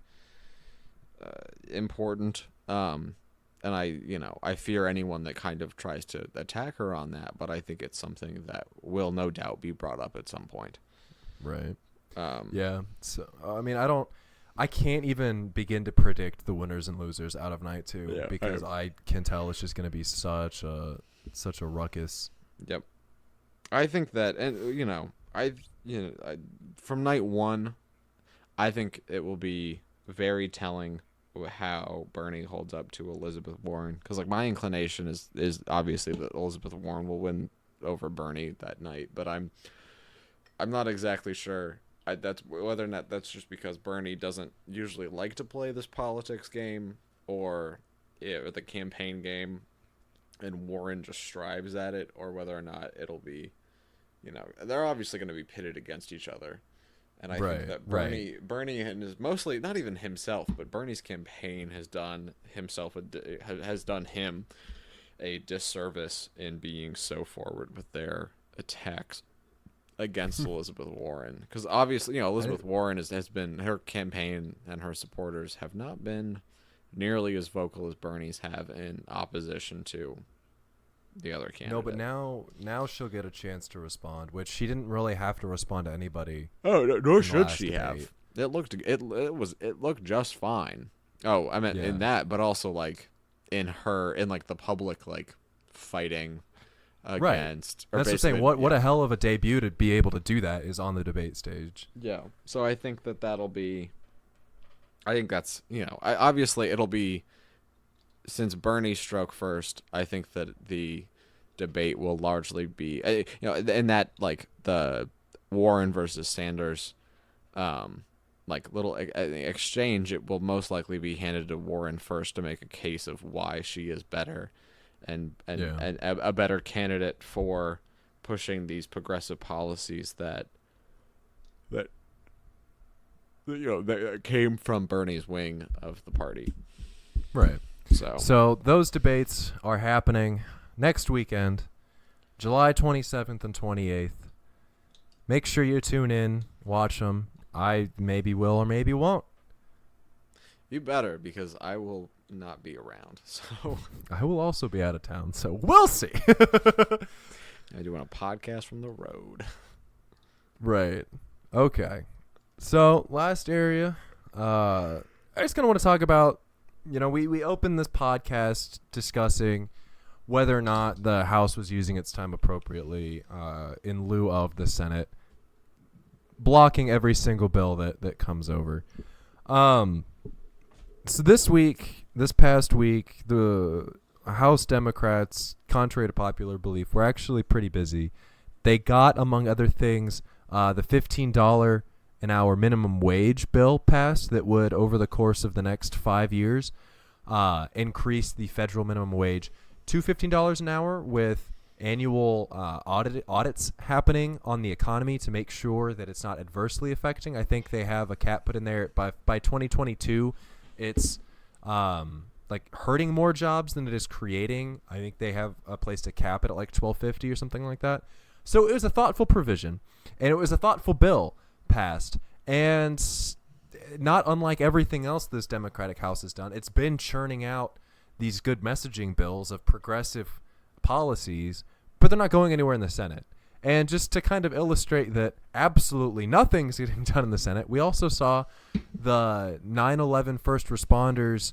important. And I fear anyone that kind of tries to attack her on that, but I think it's something that will no doubt be brought up at some point. Right. Yeah. So I mean, I can't even begin to predict the winners and losers out of night two, because I can tell it's just going to be such a ruckus. Yep. I think that, and from night one, I think it will be very telling how Bernie holds up to Elizabeth Warren, because like my inclination is obviously that Elizabeth Warren will win over Bernie that night, but I'm not exactly sure. That's whether or not that's just because Bernie doesn't usually like to play this politics game, or the campaign game, and Warren just strives at it, or whether or not it'll be, they're obviously going to be pitted against each other. And I think that Bernie and is mostly not even himself, but Bernie's campaign has done him a disservice in being so forward with their attacks against Elizabeth Warren, because obviously Elizabeth Warren has been, her campaign and her supporters have not been nearly as vocal as Bernie's have in opposition to the other candidate. No, but now she'll get a chance to respond, which she didn't really have to respond to anybody. Oh, nor should she have. It looked just fine. Oh, I meant in that, but also like in the public like fighting Right. against. Or That's what I'm saying. basically- What a hell of a debut to be able to do that is on the debate stage. Yeah. So I think that'll be. I think that's obviously it'll be. Since Bernie struck first, I think that the debate will largely be in that like the Warren versus Sanders, like little exchange. It will most likely be handed to Warren first to make a case of why she is better, and a better candidate for pushing these progressive policies that came from Bernie's wing of the party. Right. So So those debates are happening next weekend, July 27th and 28th. Make sure you tune in, watch them. I maybe will or maybe won't. you better, because I will not be around. So I will also be out of town, so we'll see. I do want a podcast from the road. Right. Okay. So last area, I just kind of want to talk about, we opened this podcast discussing whether or not the House was using its time appropriately in lieu of the Senate blocking every single bill that comes over. So this past week, the House Democrats, contrary to popular belief, were actually pretty busy. They got, among other things, the $15 an hour minimum wage bill passed that would, over the course of the next 5 years, increase the federal minimum wage to $15 an hour, with annual audits happening on the economy to make sure that it's not adversely affecting. I think they have a cap put in there by 2022. It's like hurting more jobs than it is creating. I think they have a place to cap it at like $12.50 or something like that. So it was a thoughtful provision, and it was a thoughtful bill passed. And not unlike everything else this Democratic House has done, it's been churning out these good messaging bills of progressive policies, but they're not going anywhere in the Senate. And just to kind of illustrate that absolutely nothing's getting done in the Senate, we also saw the 9/11 first responders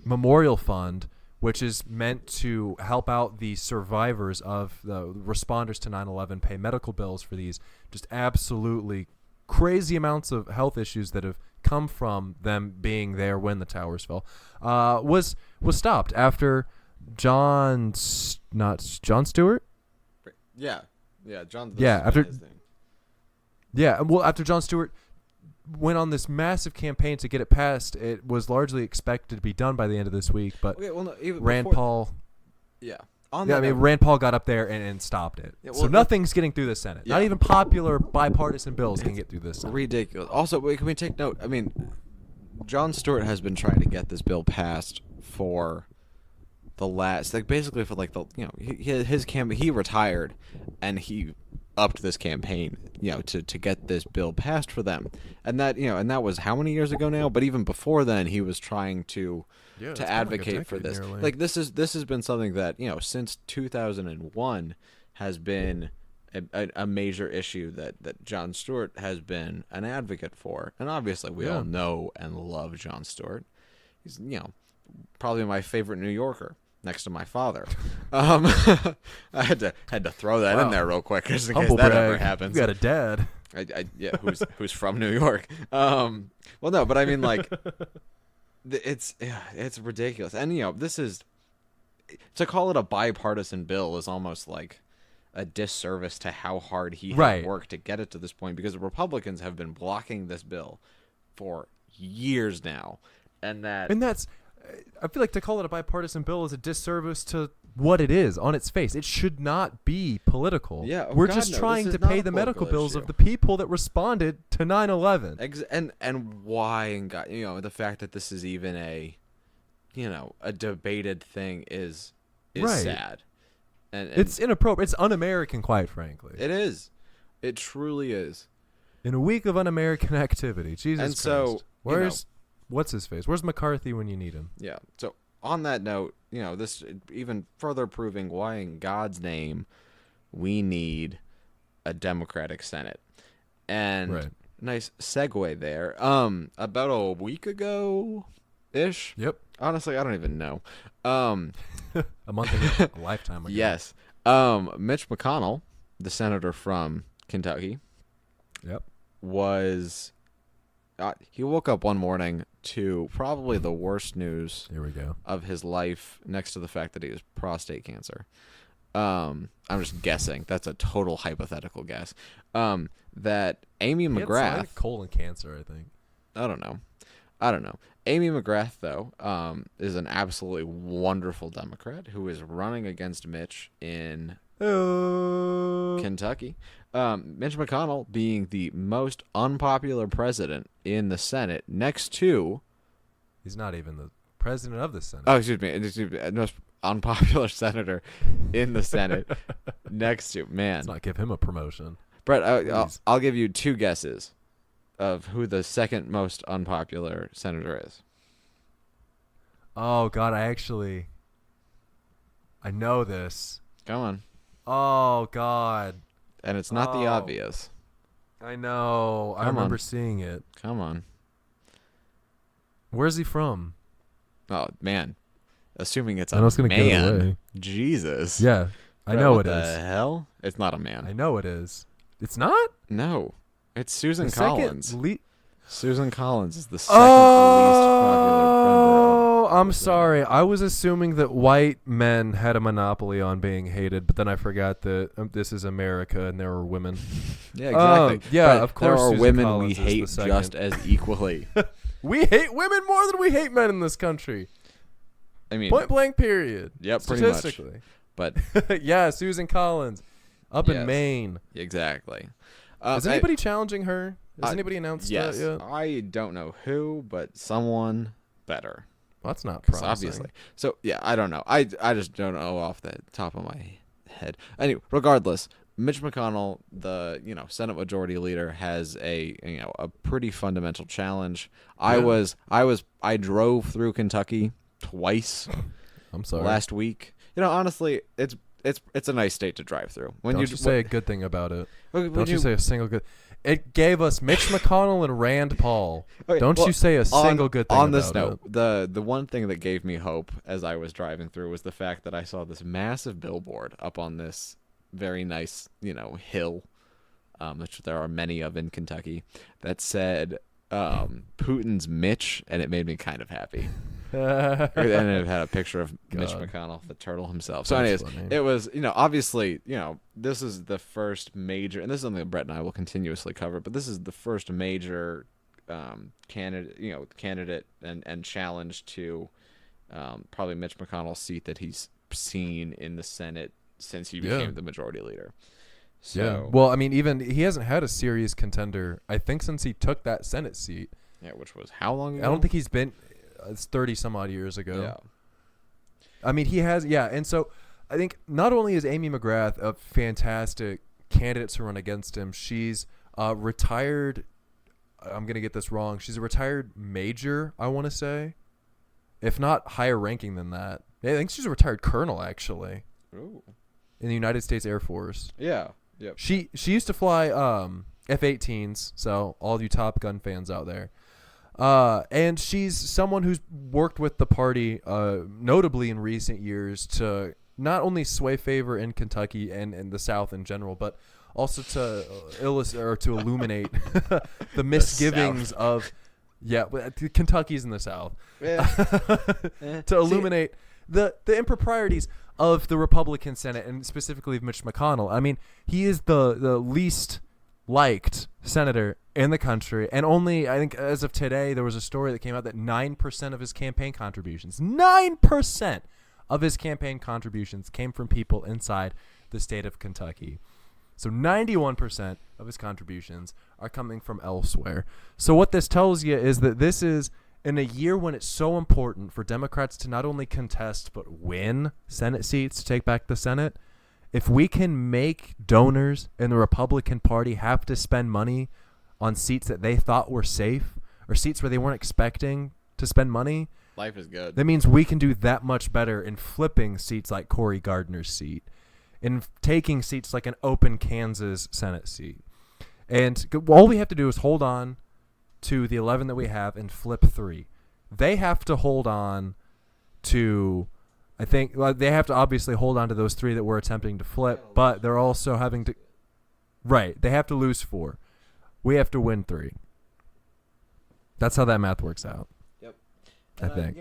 memorial fund, which is meant to help out the survivors of the responders to 9/11 pay medical bills for these just absolutely crazy amounts of health issues that have come from them being there when the towers fell, was stopped after Jon Stewart. Yeah, John. After Jon Stewart went on this massive campaign to get it passed, it was largely expected to be done by the end of this week. But Rand Paul, Rand Paul got up there and stopped it. Yeah, so nothing's getting through the Senate. Yeah. Not even popular bipartisan bills can get through this Senate. Ridiculous. Also, can we take note? I mean, Jon Stewart has been trying to get this bill passed for the last, basically for his campaign. He retired, and he upped this campaign, to get this bill passed for them, and that was how many years ago now? But even before then, he was trying to advocate for this. Nearly. Like this has been something that since 2001 has been a major issue that Jon Stewart has been an advocate for, and obviously we all know and love Jon Stewart. He's probably my favorite New Yorker, next to my father. I had to throw that in there real quick, just in case that ever happens. You got a dad. Who's from New York. Well, no, but I mean, it's ridiculous, and this is, to call it a bipartisan bill is almost like a disservice to how hard he had worked to get it to this point, because the Republicans have been blocking this bill for years now, and that's. I feel like to call it a bipartisan bill is a disservice to what it is on its face. It should not be political. Yeah, we're just trying to pay the medical bills of the people that responded to 9/11. And why, and God, the fact that this is even a debated thing is sad. And it's inappropriate. It's un-American, quite frankly. It is. It truly is. In a week of un-American activity, Jesus Christ. So where's what's his face? Where's McCarthy when you need him? Yeah. So on that note, this even further proving why in God's name we need a Democratic Senate. And nice segue there. About a week ago, ish. Yep. Honestly, I don't even know. A month ago, a lifetime ago. Yes. Mitch McConnell, the senator from Kentucky, Yep. was he woke up one morning to probably the worst news Here we go. of his life, next to the fact that he has prostate cancer. I'm just guessing. That's a total hypothetical guess. That Amy He had McGrath. like colon cancer, I think. I don't know. Amy McGrath, though, is an absolutely wonderful Democrat who is running against Mitch in Kentucky. Mitch McConnell being the most unpopular president in the Senate, next to... He's not even the president of the Senate. Oh, excuse me. Most unpopular senator in the Senate, next to... Man. Let's not give him a promotion. Brett, I'll give you two guesses of who the second most unpopular senator is. Oh, God, I know this. Come on. Oh, God. And it's not the obvious. I know. I Come remember on. seeing it. Come on. Where's he from? Oh, man. Assuming it's I know a it's gonna give it away. man. Jesus. Yeah, I Brett, know what it the is. hell? It's not a man. I know it is. It's not? No. It's Susan The second Collins. le- Susan Collins is the second least popular Oh, member. I'm sorry. I was assuming that white men had a monopoly on being hated, but then I forgot that this is America and there are women. Yeah, exactly. Yeah, But of course there are Susan women Collins we is the hate second. just as equally. We hate women more than we hate men in this country. I mean, Point blank, period. Yep, pretty much. Statistically. but Yeah, Susan Collins. Up in Yes. Maine. exactly. Is anybody challenging her? Has anybody announced Yes. that yet? I don't know who, but someone better. Well, that's not 'Cause promising. obviously. So, yeah, I don't know. I just don't know off the top of my head. Anyway, regardless, Mitch McConnell, the Senate Majority Leader, has a pretty fundamental challenge. Yeah. I drove through Kentucky twice I'm sorry. last week. Honestly, it's a nice state to drive through. Don't you say a good thing about it. when Don't you say a single good. It gave us Mitch McConnell and Rand Paul. Okay, Don't well, you say a single good thing on about this note, it. the one thing that gave me hope as I was driving through was the fact that I saw this massive billboard up on this very nice, hill, which there are many of in Kentucky, that said Putin's Mitch, and it made me kind of happy. And it had a picture of Mitch God. McConnell, the turtle himself. So, That's anyways, funny. it was, obviously, this is the first major, and this is something that Brett and I will continuously cover, but this is the first major candidate and challenge to probably Mitch McConnell's seat that he's seen in the Senate since he Yeah. became the majority leader. So, Yeah. Well, I mean, even he hasn't had a serious contender, I think, since he took that Senate seat. yeah, which was how long ago? I don't think he's been. It's 30 some odd years ago. Yeah. I mean, he has. Yeah. And so I think not only is Amy McGrath a fantastic candidate to run against him, she's retired. I'm going to get this wrong. She's a retired major, I want to say. If not higher ranking than that. I think she's a retired colonel, actually, Ooh. in the United States Air Force. Yeah. Yep. She used to fly F-18s, so all you Top Gun fans out there. And she's someone who's worked with the party, notably in recent years, to not only sway favor in Kentucky and the South in general, but also to illuminate the misgivings of Kentucky's in the South. To illuminate the improprieties of the Republican Senate and specifically of Mitch McConnell. I mean, he is the least liked senator in the country, and only, I think, as of today, there was a story that came out that 9% of his campaign contributions, 9% of his campaign contributions came from people inside the state of Kentucky. So 91% of his contributions are coming from elsewhere. So what this tells you is that this is in a year when it's so important for Democrats to not only contest but win Senate seats to take back the Senate. If we can make donors in the Republican Party have to spend money on seats that they thought were safe or seats where they weren't expecting to spend money, Life is good. that means we can do that much better in flipping seats like Cory Gardner's seat, in taking seats like an open Kansas Senate seat. And all we have to do is hold on to the 11 that we have and flip 3. they have to hold on to, I think, they have to obviously hold on to those 3 that we're attempting to flip, but they're also having to, right, they have to lose 4. We have to win 3. That's how that math works out. Yep. I think.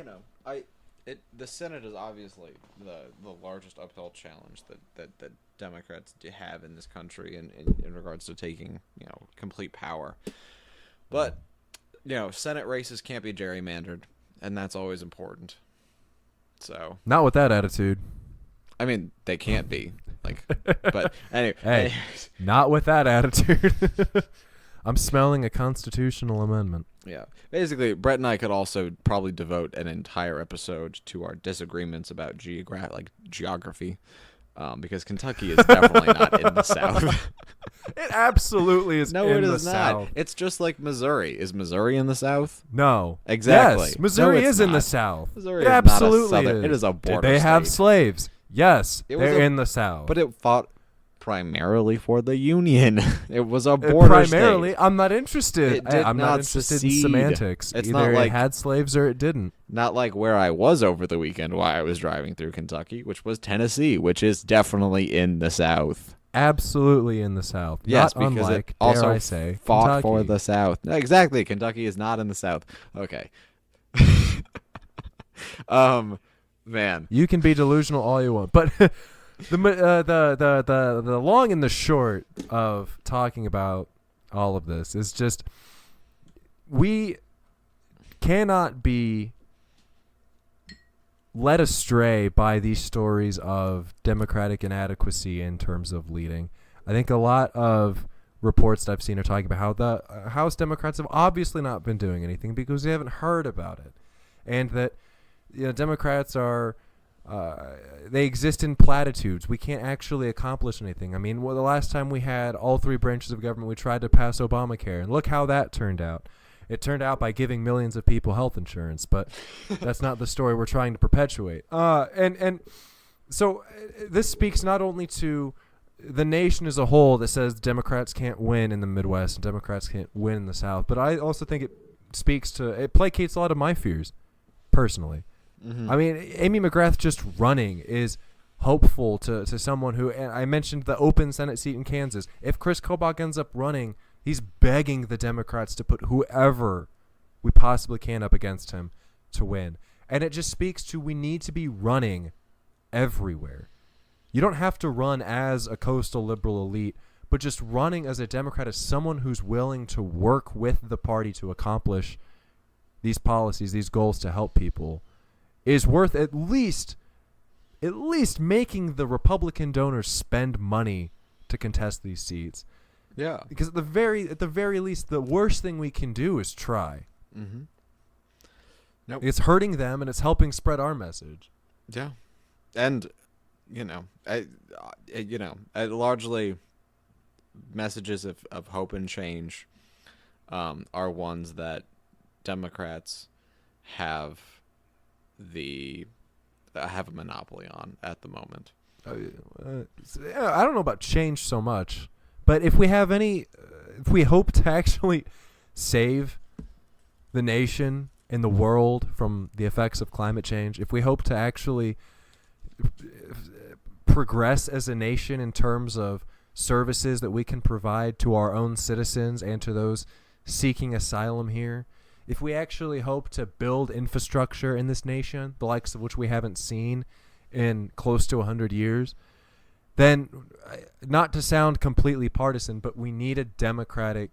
The Senate is obviously the largest uphill challenge that Democrats have in this country in regards to taking complete power. But Senate races can't be gerrymandered, and that's always important. So not with that attitude. I mean, they can't be but anyway. Hey, not with that attitude. I'm smelling a constitutional amendment. Yeah. Basically, Brett and I could also probably devote an entire episode to our disagreements about geography, because Kentucky is definitely not in the South. It absolutely is No, in it the is not. South. It's just like Missouri. Is Missouri in the South? No. Exactly. Yes, Missouri No, it's is in the not. South. Missouri It is not a absolutely southern. is. It is a border Did they have state. slaves? Yes, It was they're a- in the South. But it fought primarily for the Union. It was a border primarily, state. I'm not interested. It did I'm not not interested secede. in semantics. It's Either not like- it had slaves or it didn't. Not like where I was over the weekend while I was driving through Kentucky, which was Tennessee, which is definitely in the South. Absolutely in the South. Yes, not because unlike, it also dare I say, fought Kentucky. for the South. No, exactly. Kentucky is not in the South. Okay. Man. You can be delusional all you want, but the long and the short of talking about all of this is just we cannot be led astray by these stories of Democratic inadequacy in terms of leading. I think a lot of reports that I've seen are talking about how the House Democrats have obviously not been doing anything because they haven't heard about it, and that Democrats are they exist in platitudes. We can't actually accomplish anything. I mean, the last time we had all 3 branches of government, we tried to pass Obamacare, and look how that turned out. It turned out by giving millions of people health insurance, but that's not the story we're trying to perpetuate. And so this speaks not only to the nation as a whole that says Democrats can't win in the Midwest and Democrats can't win in the South, but I also think it placates a lot of my fears, personally. Mm-hmm. I mean, Amy McGrath just running is hopeful to someone who, and I mentioned the open Senate seat in Kansas. If Chris Kobach ends up running, he's begging the Democrats to put whoever we possibly can up against him to win. And it just speaks to we need to be running everywhere. You don't have to run as a coastal liberal elite, but just running as a Democrat, as someone who's willing to work with the party to accomplish these policies, these goals to help people, is worth at least making the Republican donors spend money to contest these seats. Yeah. Because at the very least, the worst thing we can do is try. Mm-hmm. Nope. It's hurting them and it's helping spread our message. Yeah. And, largely messages of hope and change are ones that Democrats have a monopoly on at the moment. I don't know about change so much, but if we hope to actually save the nation and the world from the effects of climate change, if we hope to actually progress as a nation in terms of services that we can provide to our own citizens and to those seeking asylum here, if we actually hope to build infrastructure in this nation, the likes of which we haven't seen in close to 100 years, then, not to sound completely partisan, but we need a Democratic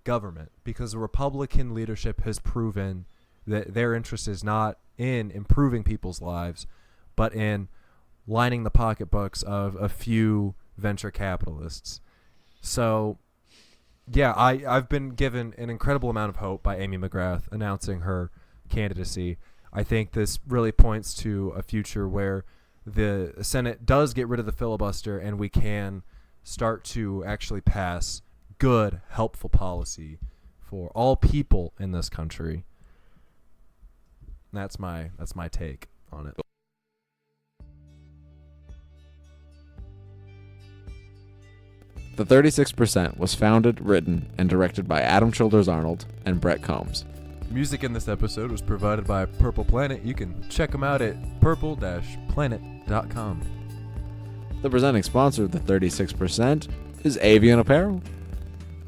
government, because the Republican leadership has proven that their interest is not in improving people's lives, but in lining the pocketbooks of a few venture capitalists. So, yeah, I've been given an incredible amount of hope by Amy McGrath announcing her candidacy. I think this really points to a future where the Senate does get rid of the filibuster and we can start to actually pass good, helpful policy for all people in this country. That's my take on it. The 36% was founded, written, and directed by Adam Childers Arnold and Brett Combs. Music in this episode was provided by Purple Planet. You can check them out at purple-planet.com. The presenting sponsor of the 36% is Avian Apparel.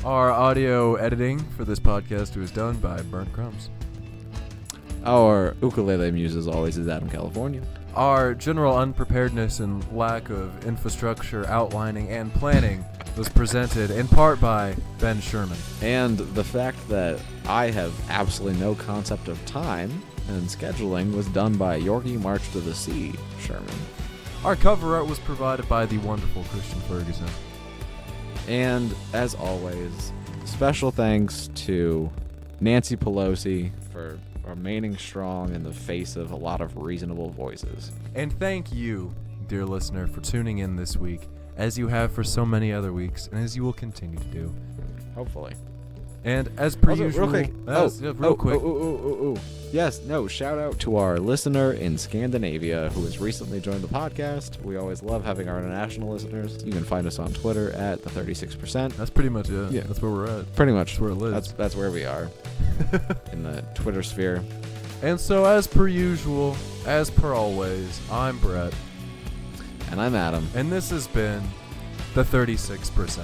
Our audio editing for this podcast was done by Burnt Crumbs. Our ukulele muse, as always, is Adam California. Our general unpreparedness and lack of infrastructure, outlining, and planning was presented in part by Ben Sherman. And the fact that I have absolutely no concept of time and scheduling was done by Yorkie March to the Sea Sherman. Our cover art was provided by the wonderful Christian Ferguson. And, as always, special thanks to Nancy Pelosi for remaining strong in the face of a lot of reasonable voices. And thank you, dear listener, for tuning in this week, as you have for so many other weeks, and as you will continue to do. Hopefully. And as per Also, usual... real quick. Yes, no, shout out to our listener in Scandinavia who has recently joined the podcast. We always love having our international listeners. You can find us on Twitter at the 36%. That's pretty much it. Yeah. That's where we're at. Pretty much. That's where it lives. That's where we are in the Twitter sphere. And so, as per usual, as per always, I'm Brett. And I'm Adam. And this has been the 36%.